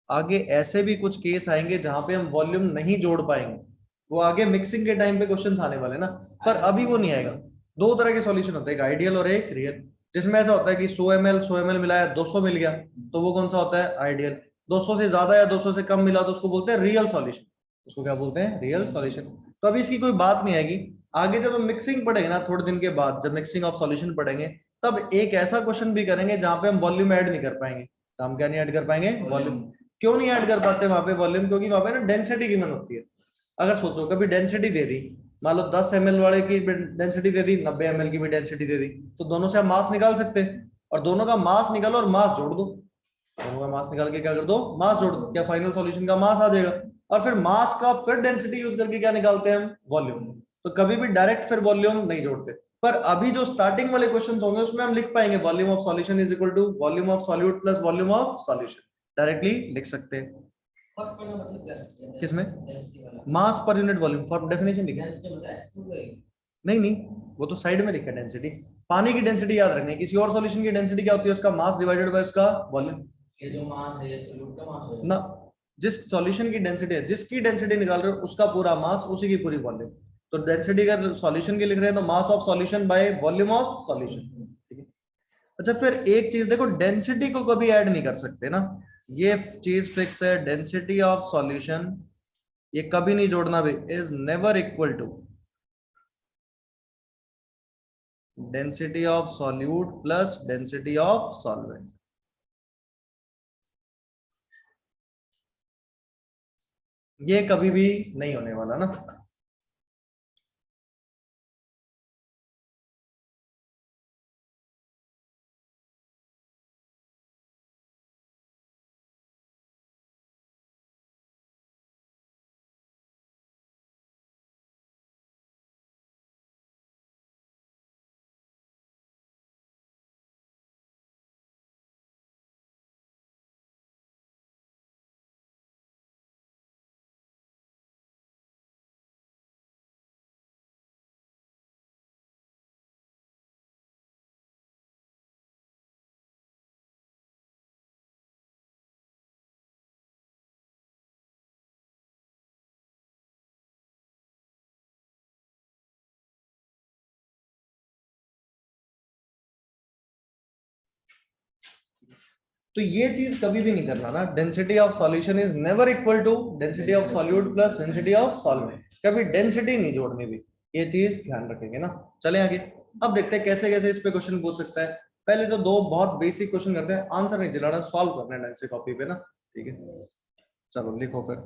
आगे ऐसे भी कुछ केस आएंगे जहां पे हम वॉल्यूम नहीं जोड़ पाएंगे, वो आगे मिक्सिंग के टाइम पे क्वेश्चंस आने वाले ना, पर अभी वो नहीं आएगा। दो तरह के सॉल्यूशन होते हैं, एक आइडियल और एक रियल। जिसमें ऐसा होता है कि 100 ml मिलाया 200 मिल गया, तो वो कौन सा होता है, आइडियल। 200 से ज्यादा या 200 से कम मिला तो उसको बोलते हैं रियल सॉल्यूशन। उसको क्या बोलते हैं, रियल सॉल्यूशन। तो अभी इसकी कोई बात नहीं आएगी। आगे जब हम मिक्सिंग पढ़ेंगे ना, थोड़े दिन के बाद जब मिक्सिंग ऑफ सॉल्यूशन पढ़ेंगे, तब एक ऐसा क्वेश्चन भी करेंगे जहां पे हम वॉल्यूम ऐड नहीं कर पाएंगे। तो हम क्या नहीं ऐड कर पाएंगे, वॉल्यूम। क्यों नहीं ऐड कर पाते वहां पे वॉल्यूम, क्योंकि वहां पे ना डेंसिटी गिवन होती है। अगर सोचो कभी डेंसिटी दे दी, मान लो 10 ml वाले की डेंसिटी दे दी, 90 ml की भी डेंसिटी दे दी, तो दोनों से हम मास निकाल सकते हैं। और दोनों का मास निकालो और मास जोड़ दो, दोनों का मास निकाल के क्या कर दो, मास जोड़ दो, क्या फाइनल सॉल्यूशन का मास आ जाएगा। और फिर मास का फिर डेंसिटी यूज करके क्या निकालते हैं हम, वॉल्यूम। तो कभी भी डायरेक्ट फिर वॉल्यूम नहीं जोड़ते। पर अभी जो स्टार्टिंग वाले क्वेश्चंस होंगे उसमें हम लिख पाएंगे volume of solution is equal to volume of solute plus volume of solution, directly लिख सकते हैं।
फर्स्ट पॉइंट का मतलब क्या है?
किसमें,
डेंसिटी वाला।
मास पर यूनिट वॉल्यूम, फॉर डेफिनेशन लिखे।
डेंसिटी मतलब H2 है।
नहीं नहीं, वो तो साइड में लिखा है डेंसिटी। पानी की डेंसिटी याद रखनी है, किसी और सॉल्यूशन की डेंसिटी क्या होती है, उसका मास डिवाइडेड बाय उसका वॉल्यूम
ये जो मास है ये सॉल्यूट का मास है
ना। जिस सॉल्यूशन की डेंसिटी है, जिसकी डेंसिटी निकाल रहे हो उसका पूरा मास, उसी की पूरी वॉल्यूम। तो डेंसिटी का सॉल्यूशन की लिख रहे हैं तो mass of solution by volume of solution, ठीक है। अच्छा फिर एक चीज देखो, डेंसिटी को कभी ऐड नहीं कर सकते ना, ये चीज फिक्स है, डेंसिटी ऑफ सॉल्यूशन ये कभी नहीं जोड़ना भी, is never equal to density of solute plus density of solvent. ये कभी भी नहीं होने वाला ना। तो ये चीज कभी भी नहीं करना ना, density of solution is never equal to density of solute plus density of solvent, कभी डेंसिटी नहीं जोड़नी भी। ये चीज ध्यान रखेंगे ना। चले आगे, अब देखते हैं कैसे कैसे इस पे क्वेश्चन पूछ सकता है। पहले तो दो बहुत बेसिक क्वेश्चन करते हैं, आंसर नहीं चिल्लाना, सॉल्व करना है ढंग से कॉपी पे ना, ठीक है। चलो लिखो फिर।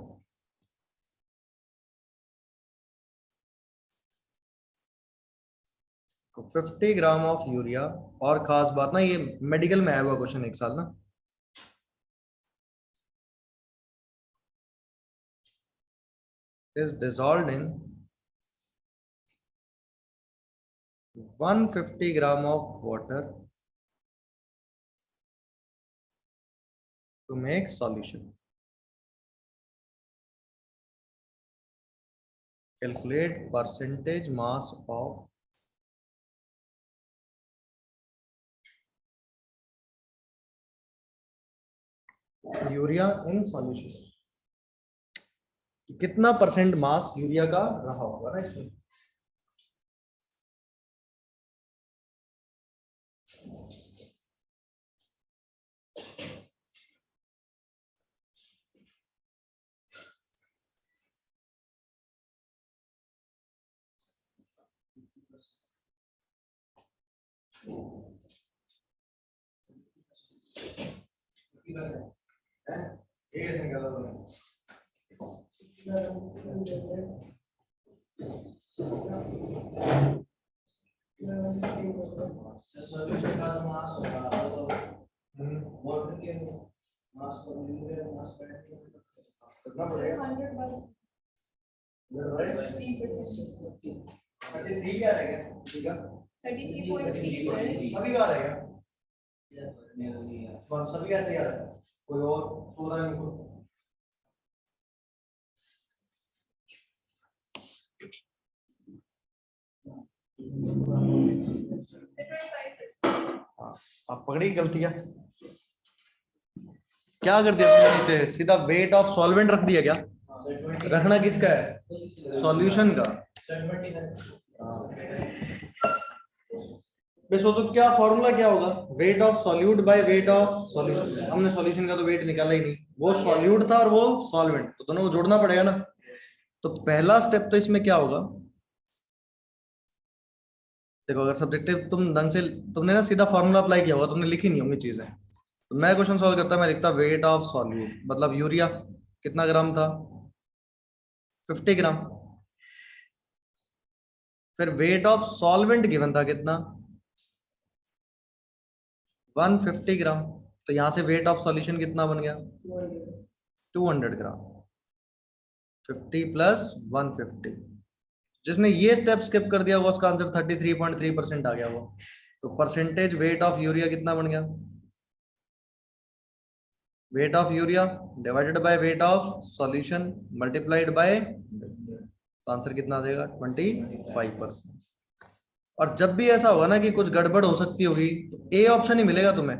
50 ग्राम ऑफ यूरिया, और खास बात ना, ये मेडिकल में आया हुआ क्वेश्चन एक साल ना, is dissolved in 150 gram of water to make solution. Calculate percentage mass of urea in solution. कितना परसेंट मास यूरिया का रहा होगा ना इसमें।
सॉल्यूशन का जो मास होगा वो वाटर के मास को यूरिया मास पर
कितना पड़ेगा? 33 क्या रहेगा? ठीक है,
33.3
सभी का रहेगा। और सभी कैसे याद है? कोई और पूरा नहीं कोई। हाँ, आप पकड़ी गलतियां क्या कर दिया तुमने? नीचे सीधा वेट ऑफ सॉल्वेंट रख दिया क्या? रखना किसका है? सॉल्यूशन का। सोचो क्या फॉर्मूला क्या होगा? Wait of solute bye weight of solution. हमने सॉल्यूशन का तो वेट निकाला ही नहीं, वो सॉल्यूट था और वो सॉल्वेंट, तो दोनों को जोड़ना पड़ेगा ना। तो पहला स्टेप तो इसमें क्या होगा, देखो अगर सब्जेक्टिव तुम ढंग से, तुमने ना सीधा फॉर्मूला अप्लाई किया होगा, तुमने लिखी नहीं होंगी चीजें। तो मैं क्वेश्चन सॉल्व करता, मैं लिखता वेट ऑफ सॉल्यूट, मतलब यूरिया कितना ग्राम था? 50 ग्राम। फिर वेट ऑफ सॉल्वेंट गिवन था कितना? 150 ग्राम। तो यहां से वेट ऑफ सॉल्यूशन कितना बन गया? 200 ग्राम। 50 प्लस 150। जिसने ये स्टेप स्किप कर दिया होगा उसका आंसर 33.3% आ गया वो। तो परसेंटेज वेट ऑफ यूरिया कितना बन गया? Weight of urea divided by weight of solution multiplied by, तो आंसर कितना आ जाएगा? 25%। और जब भी ऐसा होगा ना कि कुछ गड़बड़ हो सकती होगी, तो ए ऑप्शन ही मिलेगा तुम्हें।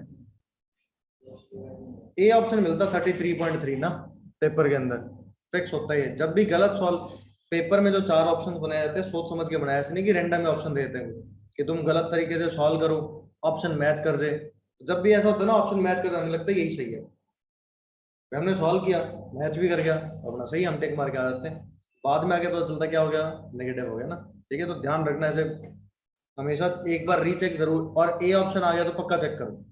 ए ऑप्शन मिलता 33.3 ना, पेपर के अंदर फिक्स होता है। जब भी गलत सॉल्व, पेपर में जो 4 ऑप्शन बनाए जाते हैं सोच समझ के बनाए, ऐसे नहीं कि रैंडम में ऑप्शन देते हैं कि तुम गलत तरीके से सॉल्व करो ऑप्शन मैच कर जाए। जब भी ऐसा होता है ना ऑप्शन मैच कर जाने लगता है, यही सही है। हमने सॉल्व किया, मैच भी कर गया, अपना सही हम टेक मार के आ जाते हैं। बाद में आके पता चलता क्या हो गया? नेगेटिव हो गया ना। ठीक है, तो ध्यान रखना ऐसे हमेशा, एक बार रीचेक जरूर। और ए ऑप्शन आ गया तो पक्का चेक करो।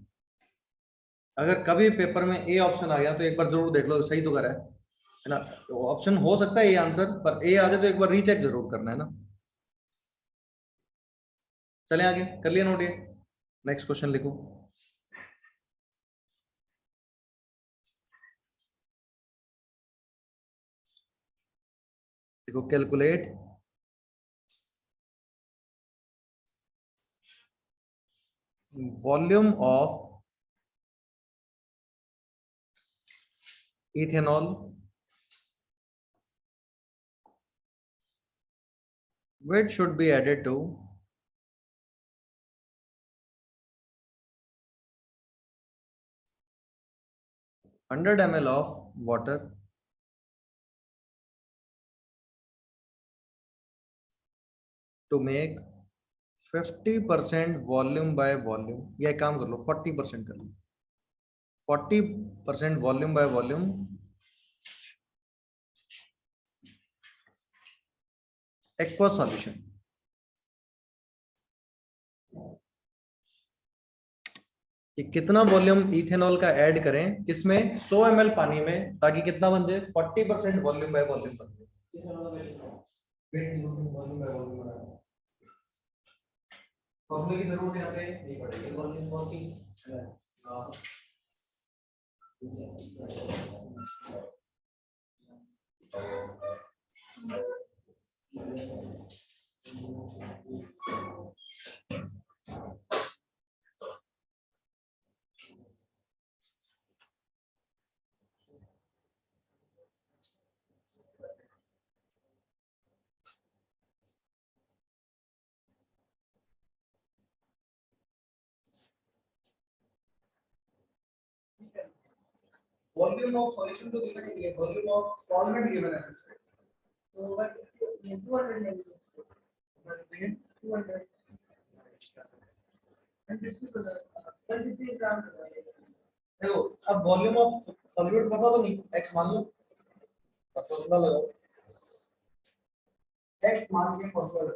अगर कभी पेपर में ए ऑप्शन आ गया तो एक बार जरूर देख लो सही तो करा है ना। तो ऑप्शन हो सकता है ये आंसर, पर ए आ जाए तो एक बार रीचेक जरूर करना है ना। चले आगे, कर लिया नोट ये? नेक्स्ट क्वेश्चन लिखो। देखो calculate volume of ethanol which should be added to 100 ml of water to make 50% volume by volume, या एक काम कर लो 40% कर लो, 40% volume by volume aqua solution. कि कितना वॉल्यूम इथेनॉल का ऐड करें किसमें? 100 ml पानी में, ताकि कितना बन जाए? 40% वॉल्यूम बाय वॉल्यूम बन जाए। फॉर्मूले की जरूरत यहाँ पे नहीं पड़ेगी, वॉल्यूम बहुत ही वॉल्यूम ऑफ सॉल्यूशन तो गिवन है, वॉल्यूम ऑफ सॉल्वेंट गिवन है।
तो बट 200 नहीं 200 23 ग्राम
देखो अब वॉल्यूम ऑफ सॉल्यूट पता तो नहीं, x मान लो, अब फॉर्मूला लगाओ, x मान के फॉर्मूला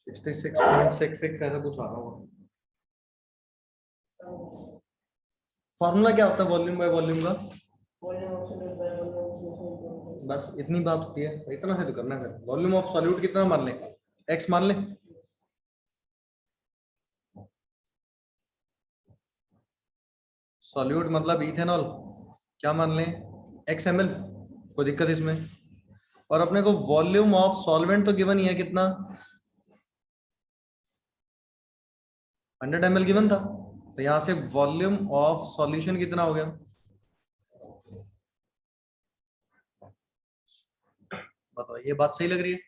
66.66 ऐसा कुछ आ रहा होगा। फॉर्मूला क्या होता है वॉल्यूम बाय वॉल्यूम का? बस इतनी बात होती है, इतना से तो करना है। वॉल्यूम ऑफ सॉल्यूट कितना मान ले, x मान ले, सॉल्यूट मतलब इथेनॉल, क्या मान लें, x ml, कोई दिक्कत इसमें। और अपने को वॉल्यूम ऑफ सॉल्वेंट तो गिवन ही है, कितना 100 ml गिवन था, तो यहां से वॉल्यूम ऑफ सॉल्यूशन कितना हो गया, बताओ ये बात सही लग रही है?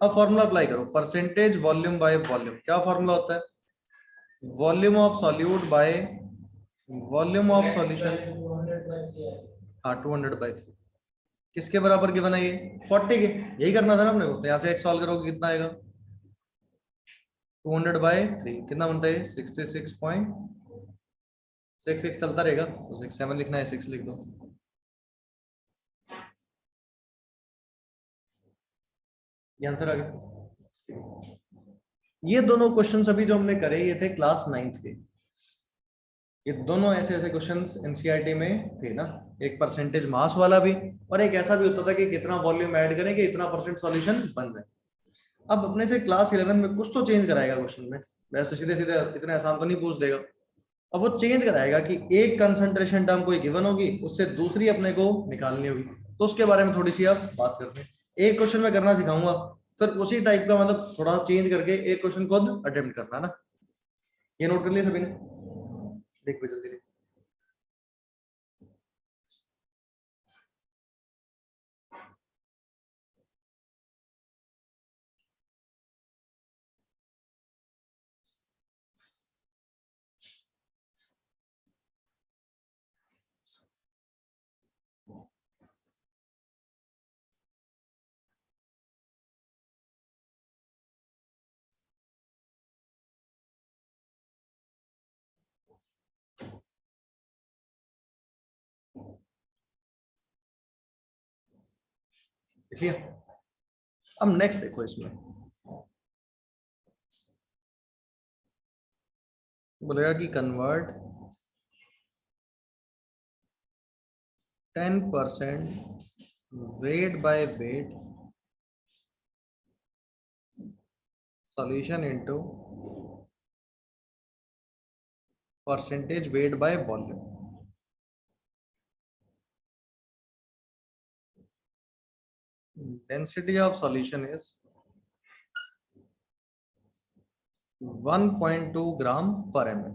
अब फॉर्मूला अप्लाई करो, परसेंटेज वॉल्यूम बाय वॉल्यूम, क्या फॉर्मूला होता है, volume of solute by volume of solution, हाँ 200/3, किसके बराबर गिवन है ये 40 के, यही करना था ना अपने को, तो यहाँ से x सॉल्व करोगे कितना आएगा 200/3, कितना बनता है 66.66 चलता रहेगा, तो 67 लिखना है 6 लिख दो। ये आंसर आ गया। ये दोनों क्वेश्चंस अभी जो हमने करे ये थे क्लास 9th के, ये दोनों ऐसे ऐसे क्वेश्चंस एनसीईआरटी में थे ना, एक परसेंटेज मास वाला भी, और एक ऐसा भी होता था कि कितना वॉल्यूम ऐड करें कि इतना परसेंट सॉल्यूशन बन जाए। अब अपने से क्लास 11 में कुछ तो चेंज कराएगा क्वेश्चन में, वैसे सीधे सीधे इतने आसान तो नहीं पूछ देगा, अब वो चेंज कराएगा कि एक कंसंट्रेशन टर्म कोई गिवन होगी, उससे दूसरी अपने को निकालनी होगी, तो उसके बारे में थोड़ी सी आप बात करते हैं। एक क्वेश्चन में करना सिखाऊंगा, फिर उसी टाइप का मतलब थोड़ा चेंज करके एक क्वेश्चन खुद अटेम्प्ट करना ना। ये नोट कर लिया सभी ने, देख जल्दी देख। देखिए अब नेक्स्ट देखो, इसमें बोलेगा कि convert 10% weight by weight solution into percentage weight by volume। Density of solution is 1.2 ग्राम पर ml।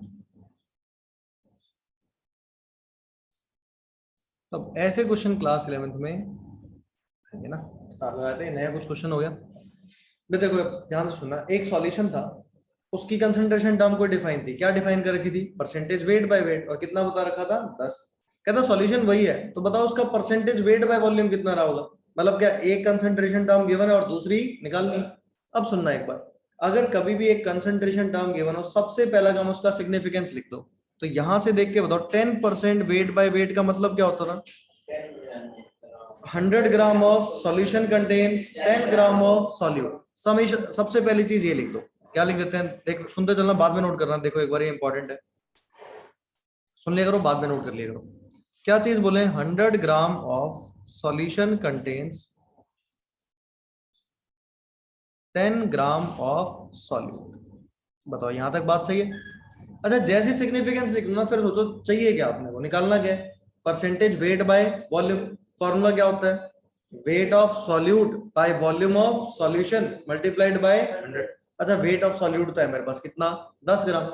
तब ऐसे क्वेश्चन क्लास 11th में है ना, स्टार लगाते हैं, नया कुछ क्वेश्चन हो गया। देखो ध्यान से सुनना, एक सॉल्यूशन था, उसकी कंसंट्रेशन टर्म को डिफाइन थी, क्या डिफाइन कर रखी थी, परसेंटेज वेट बाय वेट, और कितना बता रखा था 10। कहता सॉल्यूशन वही है, तो बताओ उसका परसेंटेज वेट बाय वॉल्यूम कितना रहा होगा, मतलब क्या एक कंसंट्रेशन टर्म गिवन है और दूसरी निकालनी। अब सुनना एक बार, अगर कभी भी एक कंसंट्रेशन टर्म गिवन हो, सबसे पहला काम उसका सिग्निफिकेंस लिख दो। तो यहां से देख के बताओ 10% वेट बाय वेट का मतलब क्या होता था, 100 gram of solution contains 10 gram of solute. Summation, सबसे पहली चीज ये लिख दो। क्या लिख देते हैं, देख सुनते चलना, बाद में नोट करना, देखो एक बार ये इंपॉर्टेंट है, सुन लिया करो, बाद में नोट कर लिया करो। क्या चीज बोले, 100 gram of solution contains 10 gram of solute. बताओ यहां तक बात सही है। अच्छा, जैसे सिग्निफिकेंस लिखना, फिर सोचो चाहिए क्या आपने को, निकालना क्या है, percentage weight by volume. Formula क्या होता है, wait of solute by volume of solution multiplied by 100। अच्छा, वेट ऑफ सॉल्यूट तो है मेरे पास कितना, 10 ग्राम।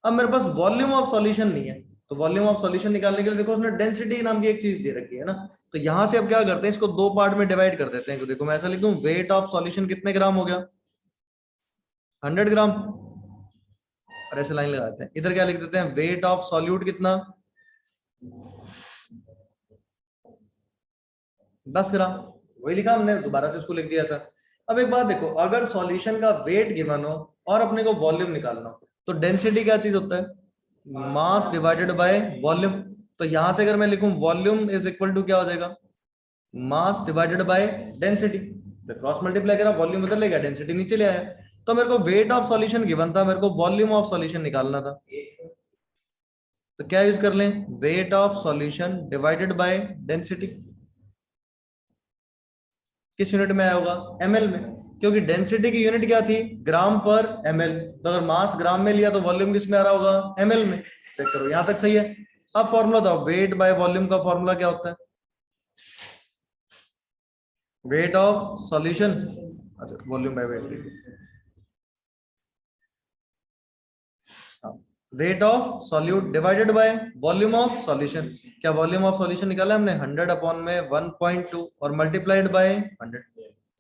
अब मेरे पास वॉल्यूम ऑफ सॉल्यूशन नहीं है, तो वॉल्यूम ऑफ सॉल्यूशन निकालने के लिए देखो उसने डेंसिटी नाम की एक चीज दे रखी है ना। तो यहां से अब क्या करते हैं, इसको दो पार्ट में डिवाइड कर देते हैं। तो देखो मैं ऐसा लिख दूं, वेट ऑफ सॉल्यूशन कितने ग्राम हो गया, 100 ग्राम। और ऐसे लाइन लगाते हैं, इधर क्या लिख देते हैं, वेट ऑफ सॉल्यूट कितना, 10 ग्राम। वही लिखा हमने, दोबारा से उसको लिख दिया ऐसा। अब एक बात देखो, अगर सॉल्यूशन का वेट गिवन हो और अपने को वॉल्यूम निकालना हो, तो डेंसिटी क्या चीज होता है, मास डिवाइडेड बाय वॉल्यूम। तो यहां से अगर मैं लिखूं वॉल्यूम इज इक्वल टू क्या हो जाएगा, mass divided by density. Cross multiply करा, वॉल्यूम उधर ले गया, डेंसिटी नीचे ले आया। तो मेरे को वेट ऑफ सॉल्यूशन गिवन था, मेरे को वॉल्यूम ऑफ सॉल्यूशन निकालना था। तो क्या यूज कर लें, wait of solution divided by density. किस यूनिट में आया होगा, एमएल में, क्योंकि डेंसिटी की यूनिट क्या थी, ग्राम पर एमएल। तो अगर मास ग्राम में लिया तो वॉल्यूम किस में आ रहा होगा, एमएल में। चेक करो यहां तक सही है। अब फॉर्मूला था, वेट बाय वॉल्यूम का फॉर्मूला क्या होता है, वेट ऑफ सॉल्यूशन, अच्छा volume by weight, wait of solute divided by volume of solution. क्या वॉल्यूम ऑफ सॉल्यूशन निकाला हमने, 100 अपॉन में 1.2 और मल्टीप्लाइड बाय 100।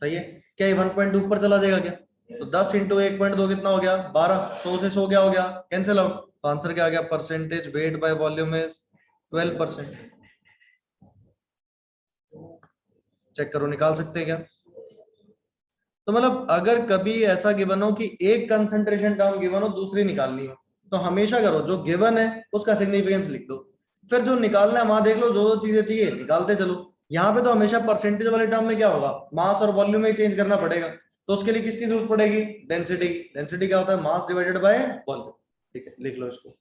सही है, क्या ये 1.2 ऊपर चला जाएगा क्या, तो 10 इंटू 1.2 कितना हो गया, 12। 100 से 100 क्या हो गया, कैंसिल आउट। तो आंसर क्या आ गया, percentage weight by volume is 12%। Check करो, निकाल सकते हैं क्या। तो मतलब अगर कभी ऐसा गिवन हो कि एक कंसंट्रेशन टर्म गिवन हो, दूसरी निकालनी हो, तो हमेशा करो जो गिवन है उसका सिग्निफिकेंस लिख दो, फिर जो निकालना है वहां देख लो, जो जो चीजें चाहिए निकालते चलो। यहाँ पे तो हमेशा परसेंटेज वाले टर्म में क्या होगा, मास और वॉल्यूम में चेंज करना पड़ेगा। तो उसके लिए किसकी जरूरत पड़ेगी, डेंसिटी की। डेंसिटी क्या होता है, मास डिवाइडेड बाय वॉल्यूम। ठीक है, लिख लो इसको।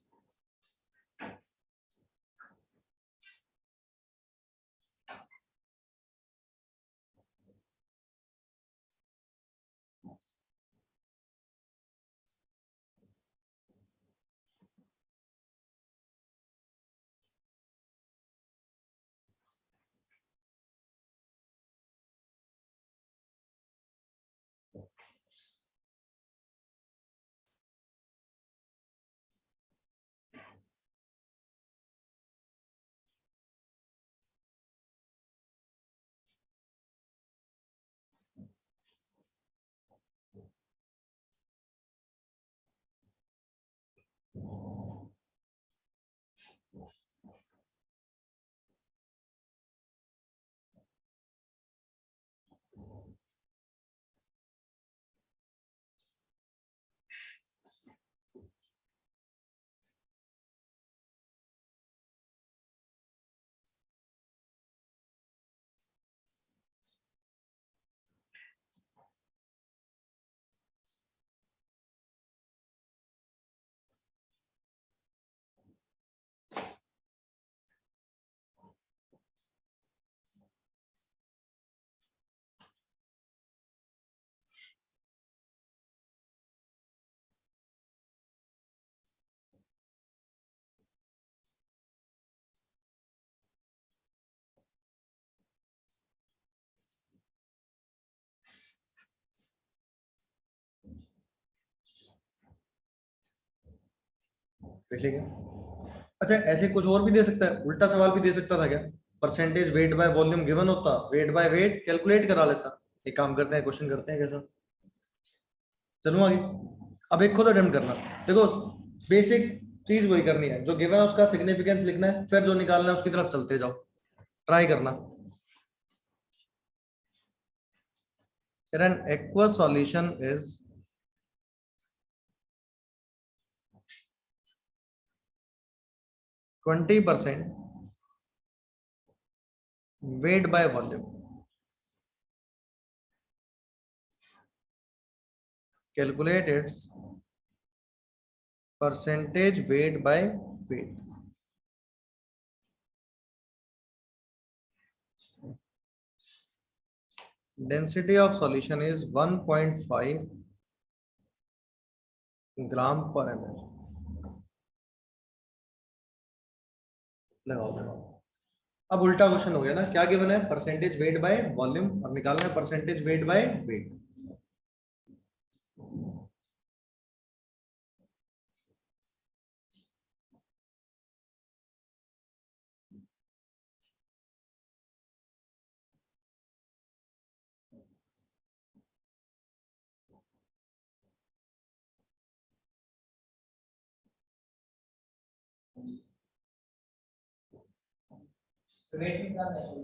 देख लेंगे। अच्छा, ऐसे कुछ और भी दे सकता है, उल्टा सवाल भी दे सकता था क्या, percentage weight by volume given होता, वेट बाय वेट कैलकुलेट करा लेता। एक काम करते हैं, क्वेश्चन करते हैं कैसा, चलूं आगे। अब एक खुद अटेम्प्ट करना, देखो बेसिक चीज वही करनी है, जो गिवन है उसका सिग्निफिकेंस लिखना है, फिर जो निकालना है उसकी तरफ चलते जाओ, ट्राई करना। An aqueous solution is 20% weight by volume. Calculate its percentage weight by weight. Density of solution is 1.5 gram per ml. लगाओ लगाओ। अब उल्टा क्वेश्चन हो गया ना, क्या गिवन है, परसेंटेज वेट बाय वॉल्यूम, और निकालना है percentage weight by weight.
Weight निकालना है।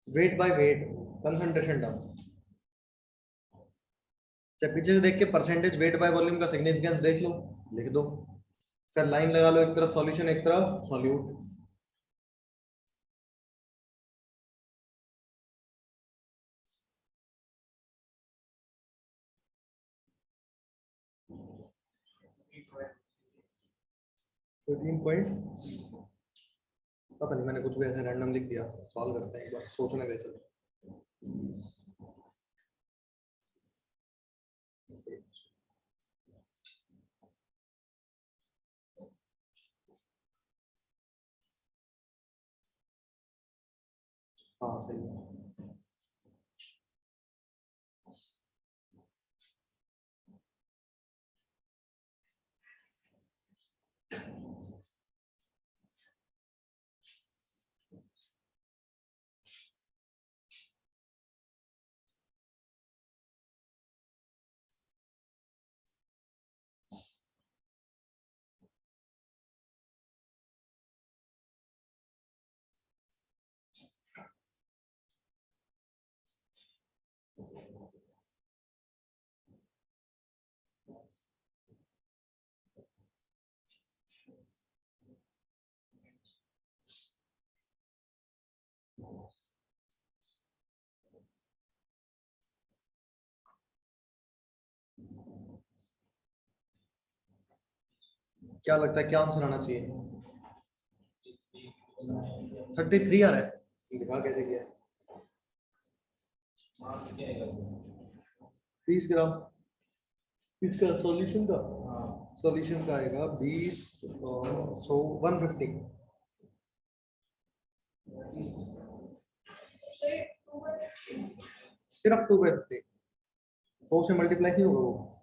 Weight by weight, concentration term. जब पीछे से देख के परसेंटेज वेट बाय वॉल्यूम का सिग्निफिकेंस देख लो, लिख दो, फिर लाइन लगा लो, एक तरफ सॉल्यूशन एक तरफ सॉल्यूट। पता नहीं, मैंने कुछ भी ऐसे रैंडम लिख दिया, सॉल्व करते हैं एक बार, सोचने दे चलो। हाँ सही है। क्या लगता है क्या आंसर आना चाहिए? 33 आ रहा है, दिखा कैसे किया? 20 ग्राम इसका सॉल्यूशन का, सॉल्यूशन का आएगा 20 और 100 150, सिर्फ 2/50, 100 से मल्टीप्लाई नहीं होगा वो।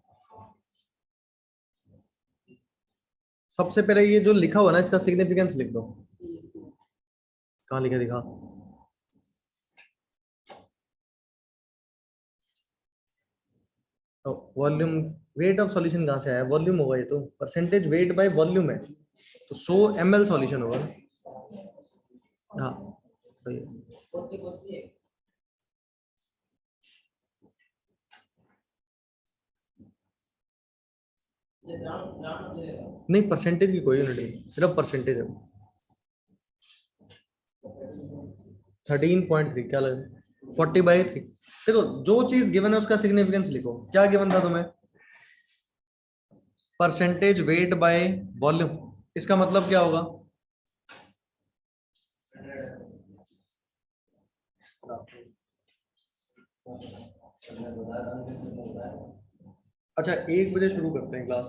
सबसे पहले ये जो लिखा हुआ ना, इसका सिग्निफिकेंस लिख दो। कहाँ लिखा दिखा? तो वॉल्यूम, वेट ऑफ सॉल्यूशन कहाँ से आया? वॉल्यूम होगा ये तो, परसेंटेज वेट बाय वॉल्यूम है, तो 100 ml सॉल्यूशन होगा ना। हाँ सही है। नहीं, परसेंटेज की कोई यूनिट नहीं, सिर्फ परसेंटेज है। 13.3 क्या लगे? 40/3। देखो जो चीज गिवन है उसका सिग्निफिकेंस लिखो। क्या गिवन था तुम्हें? Percentage weight by volume. इसका मतलब क्या होगा? अच्छा 1 बजे शुरू करते हैं क्लास।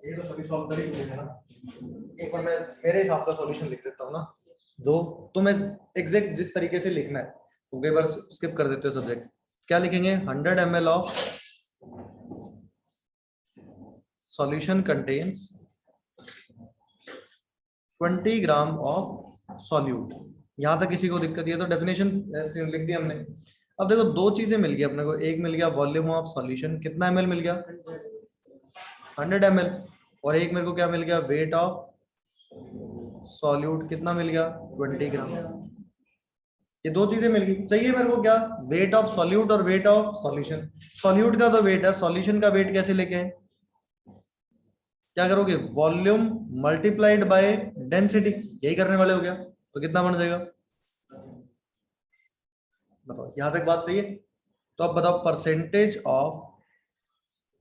ये तो सभी सॉल्व कर ही लेंगे ना। एक बार मैं मेरे हिसाब का सॉल्यूशन लिख देता हूँ ना, जो तुम्हें एग्जैक्ट जिस तरीके से लिखना है, तो कई बार स्किप कर देते हो सब्जेक्ट। क्या लिखेंगे? 100 ml of solution contains 20 gram of solute. यहां तक किसी को दिक्कत है तो डेफिनेशन ऐसे लिख दी हमने। अब देखो दो चीजें मिल गई अपने को, एक मिल गया वॉल्यूम ऑफ सॉल्यूशन, कितना ml मिल गया 100 ml, और एक मेरे को क्या मिल गया वेट ऑफ सॉल्यूट, कितना मिल गया 20 ग्राम। ये दो चीजें मिल गई, चाहिए मेरे को क्या वेट ऑफ सॉल्यूट और वेट ऑफ सॉल्यूशन। सॉल्यूट का तो वेट है, सॉल्यूशन का वेट कैसे लेके आए, क्या करोगे वॉल्यूम मल्टीप्लाइड बाय डेंसिटी, यही करने वाले हो गया, तो कितना बन जाएगा बताओ, यहां तक बात सही है। तो अब बताओ percentage of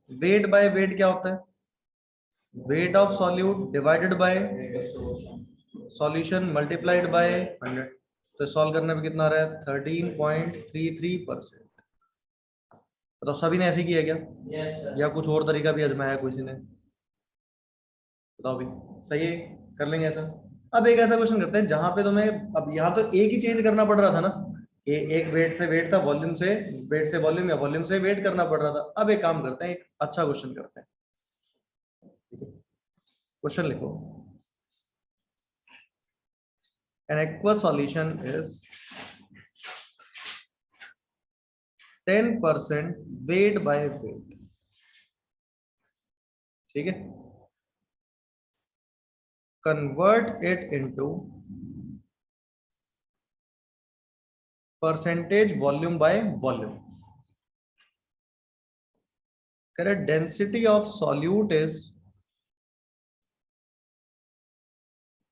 weight by wait क्या होता है, wait of solute divided bye solution multiplied by 100। तो सॉल्व करने पे कितना आ रहा है 13.33%। बताओ सभी ने ऐसे किया क्या, या कुछ और तरीका भी आजमाया किसी ने, बताओ भी। सही है, कर लेंगे ऐसा। अब एक ऐसा क्वेश्चन करते हैं जहां पे तुम्हें, अब यहाँ तो एक ही चेंज करना पड़ रहा था ना, ये एक वेट से वेट था, वॉल्यूम से वेट से वॉल्यूम, या वॉल्यूम से वेट करना पड़ रहा था। अब एक काम करते हैं, एक अच्छा क्वेश्चन करते हैं। क्वेश्चन लिखो, an aqueous solution is 10% weight by weight, ठीक है, convert it into percentage volume by volume, correct, density of solute is,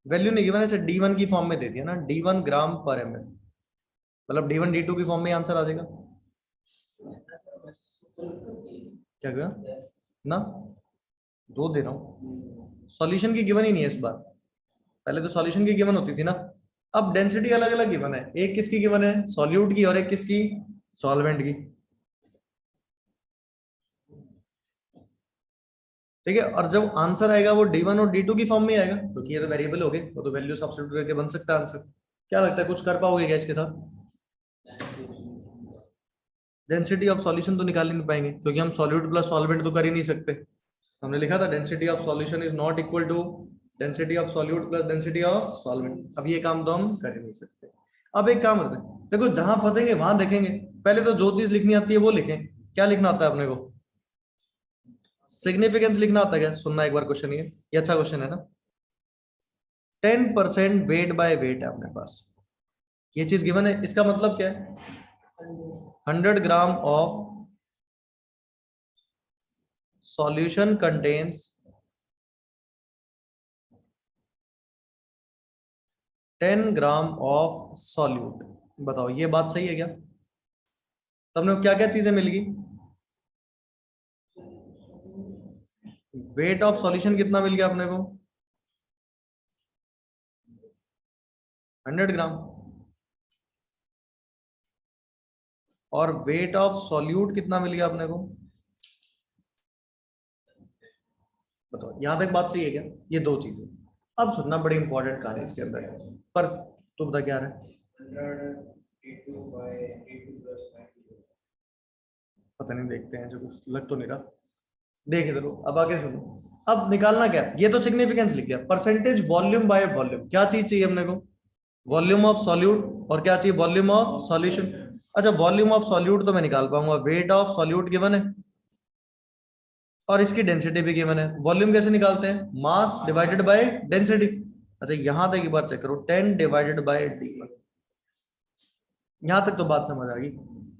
value नहीं गिवन है, D1 की फॉर्म में दे दिया ना, D1 ग्राम पर ml, मतलब D1 D2 की फॉर्म में आंसर आ जाएगा। क्या कहा ना, दो दे रहा हूं, सॉल्यूशन की गिवन ही नहीं है इस बार, पहले तो सॉल्यूशन की गिवन होती थी ना। अब डेंसिटी अलग अलग गिवन है, एक किसकी गिवन है सॉल्यूट की, और एक किसकी सॉल्वेंट की, ठीक है। और जब आंसर आएगा वो D1 और D2 की फॉर्म में आएगा, क्योंकि ये तो वेरिएबल हो गए, वो तो वैल्यू सब्स्टिट्यूट करके बन सकता है आंसर। क्या लगता है कुछ कर पाओगे क्या इसके साथ, डेंसिटी ऑफ सॉल्यूशन तो निकाल ही नहीं पाएंगे, क्योंकि हम सॉल्यूट प्लस सॉल्वेंट तो कर ही नहीं सकते। हमने लिखा था density of solution is not equal to density of solute plus density of solvent. अब ये काम तो हम कर ही नहीं सकते। अब एक काम करते हैं, देखो जहां फंसेंगे वहां देखेंगे, पहले तो जो चीज लिखनी आती है वो लिखें। क्या लिखना आता है अपने को, सिग्निफिकेंस लिखना आता है क्या, सुनना एक बार क्वेश्चन, ये अच्छा क्वेश्चन है ना। 10% वेट बाय वेट है अपने पास, ये चीज गिवन है, इसका मतलब क्या है 100 gram of solution contains 10 gram of solute. बताओ ये बात सही है क्या, तुमने क्या क्या चीजें मिल गई, वेट ऑफ सॉल्यूशन कितना मिल गया अपने को 100 ग्राम, और वेट ऑफ सॉल्यूट कितना मिल गया अपने को, बताओ यहां तक बात सही है क्या, ये दो चीजें। अब सुनना बड़ी इंपॉर्टेंट कहानी इसके अंदर, पर तू बता क्या रहा है, पता नहीं, देखते हैं जो कुछ लग तो नहीं रहा, देख इधर, अब आगे सुनो। अब निकालना क्या है, ये तो सिग्निफिकेंस लिख दिया, परसेंटेज वॉल्यूम बाय वॉल्यूम, क्या चीज चाहिए अपने को वॉल्यूम ऑफ सॉल्यूट, और क्या चाहिए वॉल्यूम ऑफ सॉल्यूशन। अच्छा वॉल्यूम ऑफ सॉल्यूट तो मैं निकाल पाऊंगा, वेट ऑफ सॉल्यूट गिवन है और इसकी डेंसिटी भी गिवन है। वॉल्यूम कैसे निकालते हैं, मास डिवाइडेड बाय डेंसिटी। अच्छा यहां तक एक बार चेक करो, 10 डिवाइडेड बाय D1, यहां तक तो बात समझ आ गई।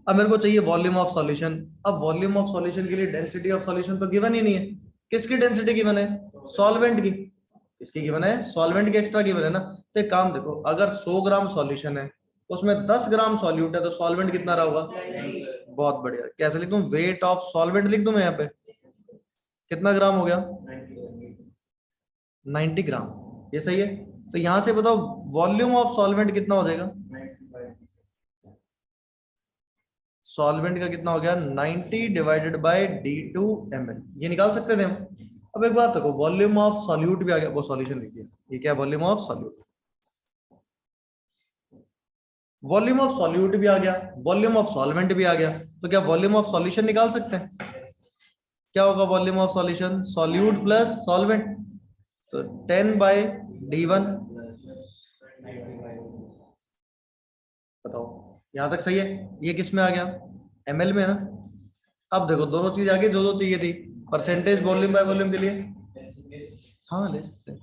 अब मेरे को चाहिए वॉल्यूम ऑफ सॉल्यूशन। अब वॉल्यूम ऑफ सॉल्यूशन के लिए डेंसिटी ऑफ सॉल्यूशन तो गिवन ही नहीं है, किसकी डेंसिटी गिवन है सॉल्वेंट की, किसकी गिवन है सॉल्वेंट की एक्स्ट्रा गिवन है ना। तो एक काम देखो, अगर 100 ग्राम सॉल्यूशन है उसमें 10 ग्राम सॉल्यूट है, तो सॉल्वेंट कितना रहा होगा, बहुत बढ़िया। कैसे लिख दूं, वेट ऑफ सॉल्वेंट लिख दूं मैं यहाँ पे, कितना ग्राम हो गया 90 ग्राम, ये सही है। तो यहां से बताओ वॉल्यूम ऑफ सॉल्वेंट कितना हो जाएगा, सॉल्वेंट का कितना हो गया 90 डिवाइडेड बाय D2 ml, ये निकाल सकते थे हम। अब एक बात देखो, वॉल्यूम ऑफ सॉल्यूट भी आ गया, वो सॉल्यूशन लिखिए, ये क्या volume of solute, volume of solute भी आ गया, वॉल्यूम ऑफ सॉल्वेंट भी आ गया, तो क्या वॉल्यूम ऑफ सॉल्यूशन निकाल सकते हैं, क्या होगा volume of solution solute plus solvent, तो 10 बाय D1 बताओ यहां तक सही है? ये किस में आ गया? ml में है ना। अब देखो दोनों चीज आगे जो जो चाहिए थी, परसेंटेज वॉल्यूम बाय वॉल्यूम के लिए हाँ ले सकते हैं।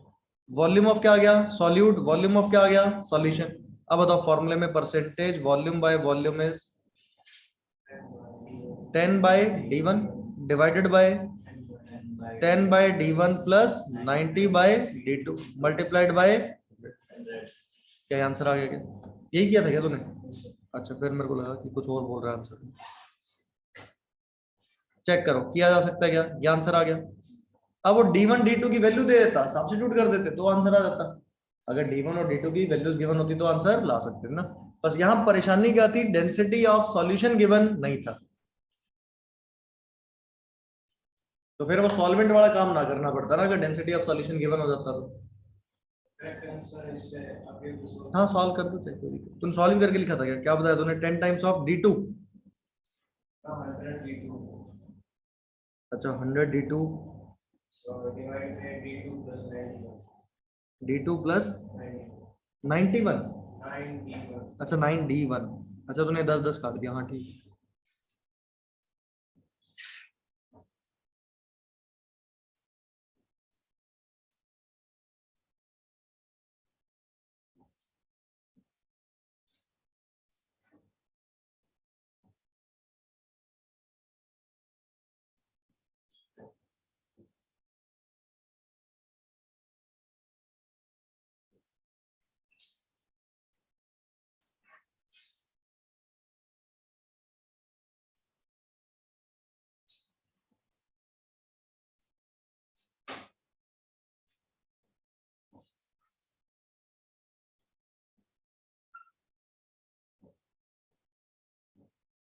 वॉल्यूम ऑफ क्या आ गया? सॉल्यूट। वॉल्यूम ऑफ क्या आ गया? सॉल्यूशन। अब बताओ फॉर्मूले में percentage volume by volume is 10/d1 divided by 10/d1 plus 90/d2 multiplied by, क्या आंसर आ गया? क्या यही किया था क्या तूने? अच्छा फिर मेरे को लगा कि कुछ और बोल रहा है आंसर। चेक करो किया जा सकता है क्या? ये आंसर आ गया। अब वो d1 d2 की वैल्यू दे देता, सब्स्टिट्यूट कर देते तो आंसर आ जाता। अगर d1 और d2 की वैल्यूज गिवन होती तो आंसर ला सकते थे ना। बस यहाँ परेशानी क्या थी? डेंसिटी ऑफ सॉल्यूशन गिवन नहीं था, तो फिर वो सॉल्वेंट वाला काम ना करना पड़ता ना, अगर डेंसिटी ऑफ सॉल्यूशन गिवन हो जाता तो। हाँ सॉल्व कर दो, चेक करो। तुम सॉल्व करके लिखा था क्या? क्या बताया तूने? 10 टाइम्स ऑफ d2। अच्छा 100 d2 d2 प्लस 91। अच्छा 9d1। अच्छा तूने 10 काट दिया, हाँ ठीक।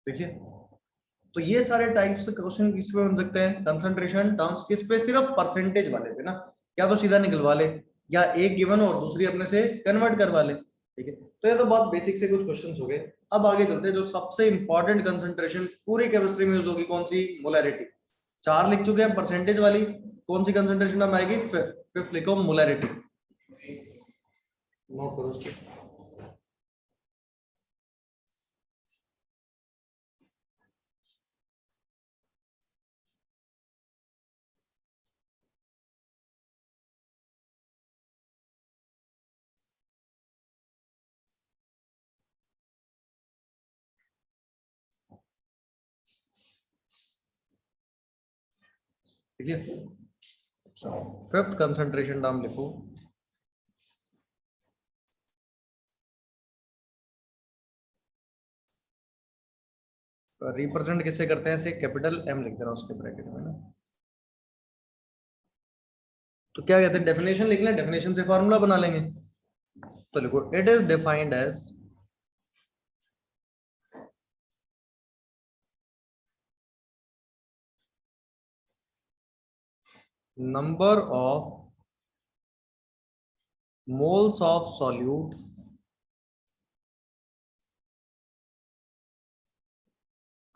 देखिए तो ये सारे टाइप्स क्वेश्चन किस पे बन सकते हैं? कंसंट्रेशन टर्म्स किस पे? सिर्फ परसेंटेज वाले पे ना, या तो सीधा निकलवा ले या एक गिवन और दूसरी अपने से कन्वर्ट करवा ले। ठीक है, तो ये तो बहुत बेसिक से कुछ क्वेश्चंस हो गए। अब आगे चलते हैं, जो सबसे इंपॉर्टेंट कंसंट्रेशन पूरी केमिस्ट्री में यूज होगी कौन सी? मोलैरिटी। 4 लिख चुके हैं परसेंटेज वाली, कौन सी कंसंट्रेशन अब आएगी? फिफ्थ लिखो मोलैरिटी, नोट करो उसको। ठीक है, फिफ्थ कंसंट्रेशन नाम लिखो। रिप्रेजेंट किससे करते हैं? ऐसे कैपिटल एम लिख देना उसके ब्रैकेट में ना। तो क्या कहते हैं? डेफिनेशन लिख लें, डेफिनेशन से फॉर्मूला बना लेंगे। तो लिखो it is defined as number of moles of solute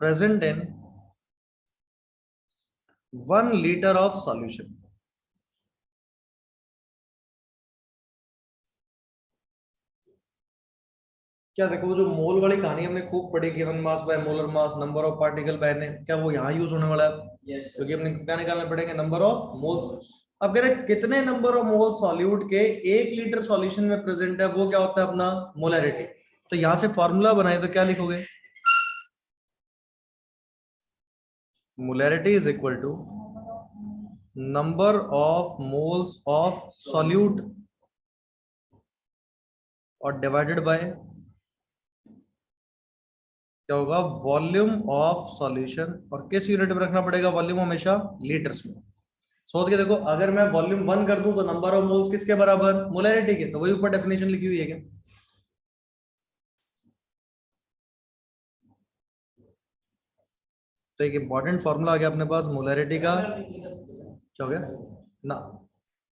present in 1 liter of solution। क्या देखो वो जो मोल वाली कहानी हमने खूब पढ़ी, given mass by molar mass, number of particle by ने, क्या वो यहाँ यूज होने वाला है?
यस
क्योंकि अपने क्या निकालने पड़ेंगे? Number of moles. अब कह रहे कितने नंबर ऑफ मोल सॉल्यूट के 1 लीटर सॉल्यूशन में प्रेजेंट है, वो क्या होता है? अपना मोलैरिटी। तो यहां से फॉर्मूला बनाए तो क्या लिखोगे? Molarity is equal to number of moles of solute और डिवाइडेड बाय क्या होगा? Volume of solution. और किस यूनिट में रखना पड़ेगा वॉल्यूम? हमेशा लीटर्स में। सोच के देखो, अगर मैं वॉल्यूम 1 कर दूं तो नंबर ऑफ मोल्स किसके बराबर? मोलैरिटी के। तो वही ऊपर डेफिनेशन लिखी हुई है क्या? तो एक इंपॉर्टेंट फॉर्मूला आ गया अपने पास मोलैरिटी का। क्या हो गया ना?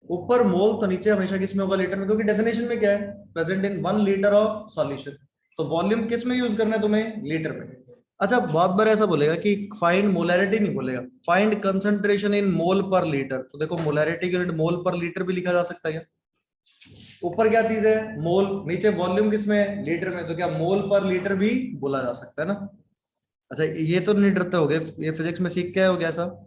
ऊपर मोल तो नीचे हमेशा किस में होगा? लीटर में, क्योंकि डेफिनेशन में क्या है? Present in 1 litre of solution. तो वॉल्यूम किस में यूज करना है तुम्हें? लीटर में। अच्छा बहुत बार ऐसा बोलेगा कि फाइंड मोलैरिटी, नहीं बोलेगा फाइंड कंसंट्रेशन इन मोल पर लीटर। तो देखो मोलैरिटी की यूनिट मोल पर लीटर भी लिखा जा सकता है क्या? ऊपर क्या चीज है, मोल, नीचे वॉल्यूम किसमें है, लीटर में, तो क्या मोल पर लीटर भी बोला जा सकता है ना। अच्छा ये तो नहीं डरते हो गए, ये फिजिक्स में सीख के आए हो गया सब।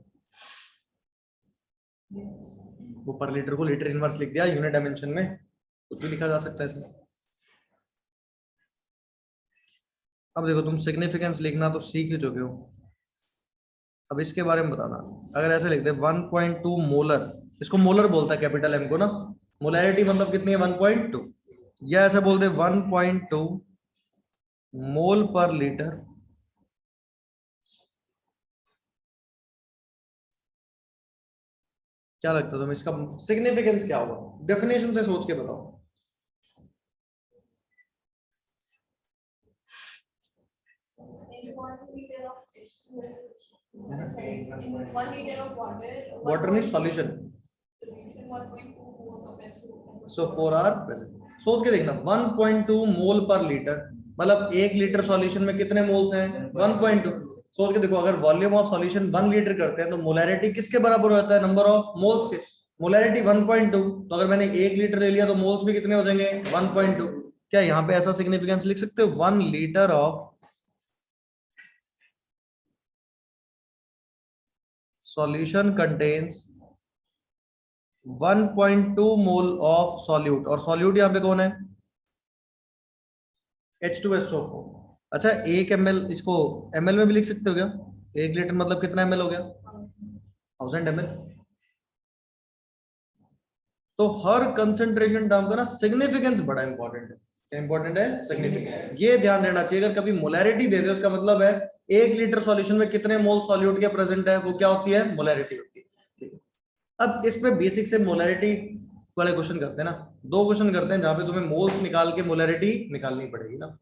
वो पर लीटर को लीटर इनवर्स लिख दिया यूनिट डायमेंशन में, कुछ भी लिखा जा सकता है इसमें। अब देखो तुम सिग्निफिकेंस लिखना तो सीख ही चुके हो, अब इसके बारे में बताना। अगर ऐसे लिख दे 1.2 मोलर, इसको मोलर बोलता है कैपिटल एम को ना, मोलैरिटी मतलब कितनी है 1.2, या ऐसे बोल दे 1.2 मोल पर लीटर, क्या लगता है तुम्हें इसका सिग्निफिकेंस क्या होगा, डेफिनेशन से सोच के बताओ।
In 1 liter of in 1 liter of water,
water नहीं solution,
1.2 moles of H2O.
So 4 are present. सोच के देखना 1.2 मोल पर लीटर, मतलब 1 लीटर सॉल्यूशन में कितने मोल्स हैं 1.2। सोच के देखो अगर वॉल्यूम ऑफ सॉल्यूशन 1 लीटर करते हैं तो मोलैरिटी किसके बराबर होता है, नंबर ऑफ मोल्स के, मोलैरिटी 1.2, तो अगर मैंने 1 लीटर ले लिया तो मोल्स भी कितने हो जाएंगे 1.2। क्या यहाँ पे ऐसा सिग्निफिकेंस लिख सकते हो 1 litre of solution contains 1.2 mole of solute, और सॉल्यूट यहाँ पे कौन है H2SO4। अच्छा 1 ml, इसको ml में भी लिख सकते हो क्या, 1 लीटर मतलब कितना ml हो गया 1000 ml। तो हर कंसेंट्रेशन टर्म का ना सिग्निफिकेंस बड़ा इंपॉर्टेंट है, क्या इंपॉर्टेंट है सिग्निफिकेंस, ये ध्यान देना चाहिए। अगर कभी मोलैरिटी दे दे उसका मतलब है 1 लीटर सॉल्यूशन में कितने मोल सॉल्यूट के प्रेजेंट है, वो क्या होती है मोलैरिटी होती है, ठीक है। अब इसमें बेसिक से मोलैरिटी वाले क्वेश्चन करते हैं ना, 2 क्वेश्चन करते हैं जहां पे तुम्हें मोल्स निकाल के मोलैरिटी निकालनी पड़ेगी ना।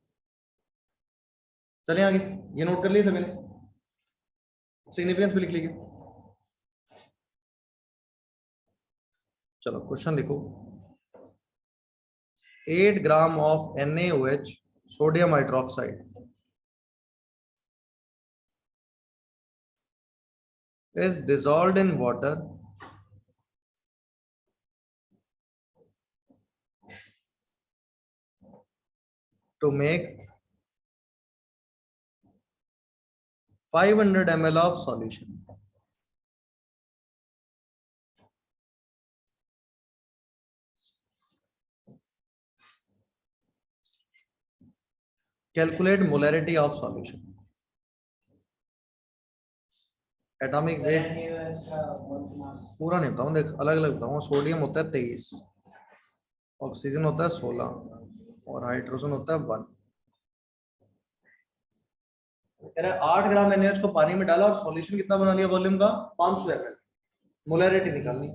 चलिए आगे, ये नोट कर लिए सभी ने, सिग्निफिकेंस भी लिख लीजिए। चलो क्वेश्चन लिखो, 8 gram of NaOH sodium hydroxide is dissolved in water to make 500 ml of solution. Calculate molarity of solution. Atomic weight पूरा नहीं बताऊं, देख अलग अलग बताऊं। सोडियम होता है 23, ऑक्सीजन होता है 16 और हाइड्रोजन होता है 1। कह रहा है 8 ग्राम NaOH को पानी में डाला और सॉल्यूशन कितना बना लिया वॉल्यूम का 500 ml, मोलैरिटी निकालनी।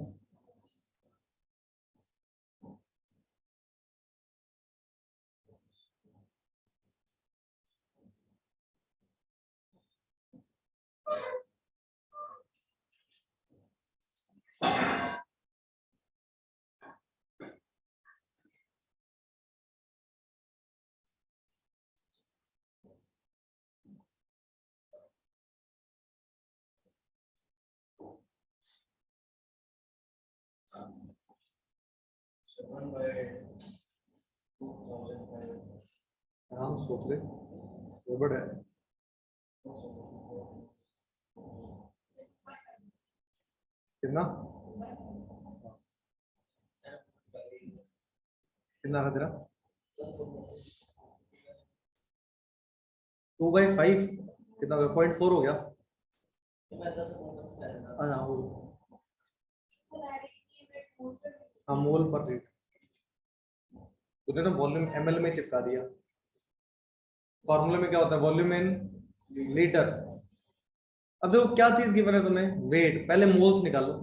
आराम सोच ले, गड़बड़ है। कितना कितना रहा तेरा 2/5 कितना हो गया 0.4 हो गया। हाँ हाँ मोल पर लीटर, तूने ना वॉल्यूम ml में चिपका दिया, फॉर्मूले में क्या होता है वॉल्यूम इन लीटर। अब देखो क्या चीज गिवन है तुम्हें, वेट, पहले मोल्स निकालो,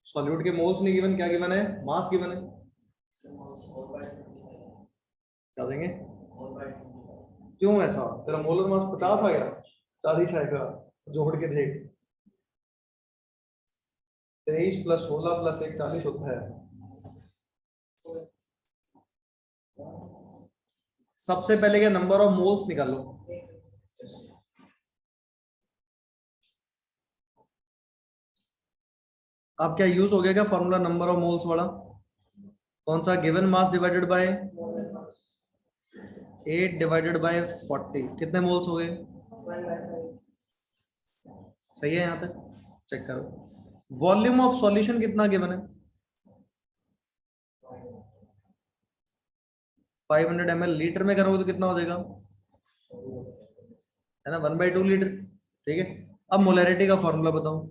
सॉल्यूट के मोल्स नहीं गिवन, क्या गिवन है मास गिवन है, क्या देंगे क्यों ऐसा, तेरा मोलर मास 50 आ गया 40 आएगा, जोड़ के देख 23 + 16 + 1 40 होता है। सबसे पहले क्या नंबर ऑफ मोल्स निकालो, अब क्या यूज हो गया क्या फॉर्मूला नंबर ऑफ मोल्स वाला, कौन सा? Given mass divided by 8 divided by 40, कितने मोल्स हो गए? सही है यहाँ तक? चेक करो। वॉल्यूम ऑफ सॉल्यूशन कितना गिवन है? 500 ml। लीटर में करोगे तो कितना हो जाएगा? है ना, 1/2 लीटर। ठीक है, अब मोलैरिटी का फॉर्मूला बताओ।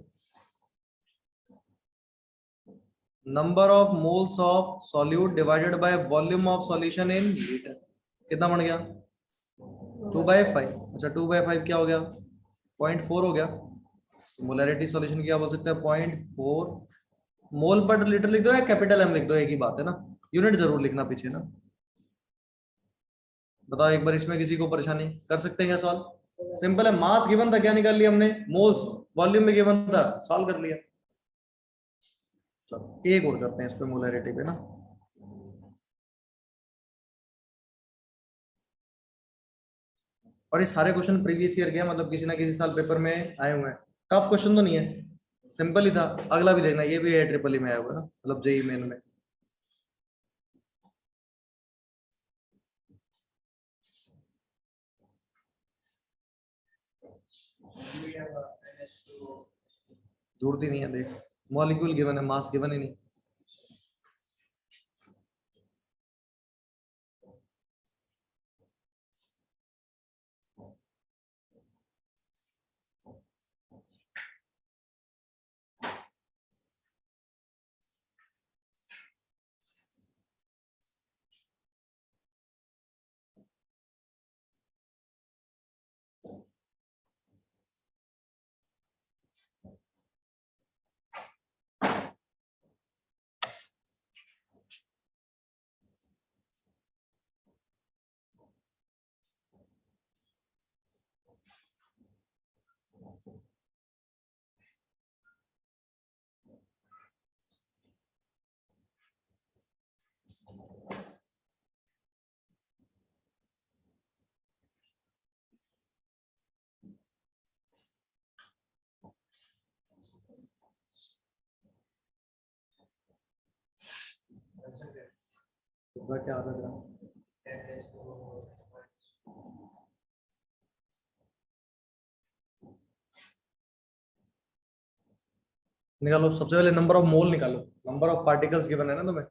Number of moles of solute divided by volume of solution in litre, कितना बन गया? 2/5। अच्छा 2/5 क्या हो गया? 0.4 हो गया। मोलैरिटी सॉल्यूशन क्या बोल सकते हैं? 0.4 मोल पर लीटर लिख दो या कैपिटल एम लिख दो, एक ही बात है ना, यूनिट जरूर लिखना पीछे ना। बताओ एक बार, इसमें किसी को परेशानी? कर सकते हैं क्या सॉल्व? सिंपल है, मास गिवन था, क्या निकाल लिया हमने? मोल्स। वॉल्यूम में गिवन था, सॉल्व कर लिया। चलो एक और करते हैं इस पे, मोलैरिटी पे ना। और ये सारे क्वेश्चन प्रीवियस ईयर के हैं, मतलब किसी ना किसी साल पेपर में आए हुए हैं। टफ क्वेश्चन तो नहीं है, सिंपल ही था। अगला भी देखना, ये भी है ट्रिपल ई में आया हुआ है ना, मतलब जेई मेन में। जुड़ती नहीं है, देख मॉलिक्यूल गिवन है, मास गिवन ही नहीं। क्या आ रहा है? निकालो सबसे पहले, नंबर ऑफ मोल निकालो। नंबर ऑफ पार्टिकल्स गिवन है ना तुम्हें।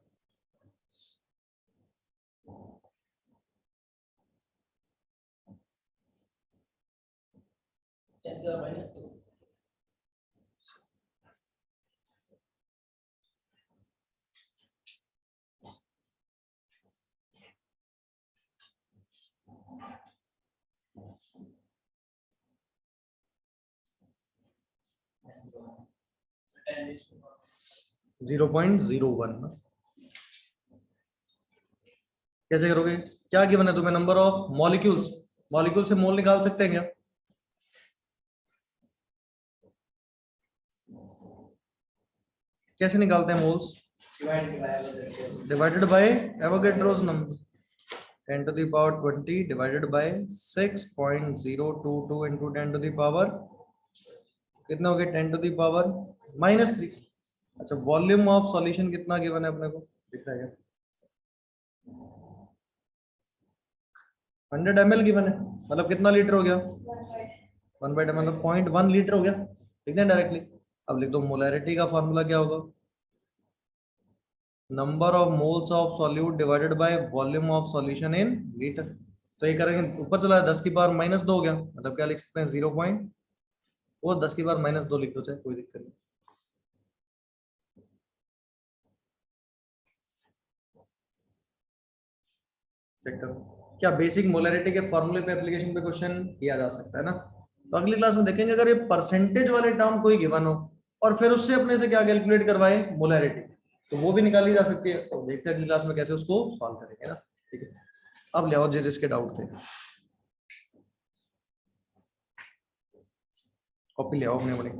-2
0.01 ना। कैसे करोगे? क्या गिवन है तुम्हें? Number of molecules. मॉलिक्यूल से मोल निकाल सकते हैं क्या? कैसे निकालते हैं moles? Divided by Avogadro's number, 10 to the power 20 divided by 6.022 into 10 to the power, कितना हो गया? 10 to the power -3। अच्छा वॉल्यूम ऑफ सॉल्यूशन कितना गिवन है अपने को, दिख रहा है क्या? 100 ml गिवन है, मतलब कितना लीटर हो गया? 1/10 मतलब 0.1 लीटर हो गया। लिख दें डायरेक्टली। अब लिख दो मोलैरिटी का फॉर्मूला क्या होगा? Number of moles of solute divided by volume of solution in litre. तो ये करेंगे, ऊपर चला है 10 की पावर -2 हो गया, मतलब क्या लिख सकते हैं? 0. वो 10 की पावर -2 लिख दो, चाहे कोई दिक्कत नहीं। चेक करो, क्या बेसिक मोलैरिटी के फॉर्मूले पे एप्लीकेशन पे क्वेश्चन किया जा सकता है ना। तो अगली क्लास में देखेंगे, अगर ये परसेंटेज वाले टर्म कोई गिवन हो और फिर उससे अपने से क्या कैलकुलेट करवाए, मोलैरिटी, तो वो भी निकाली जा सकती है। तो देखते हैं अगली क्लास में कैसे उसको सॉल्व करेंगे ना। ठीक है, अब ले आओ जिसके डाउट थे, कॉपी ले आओ अपने अपने।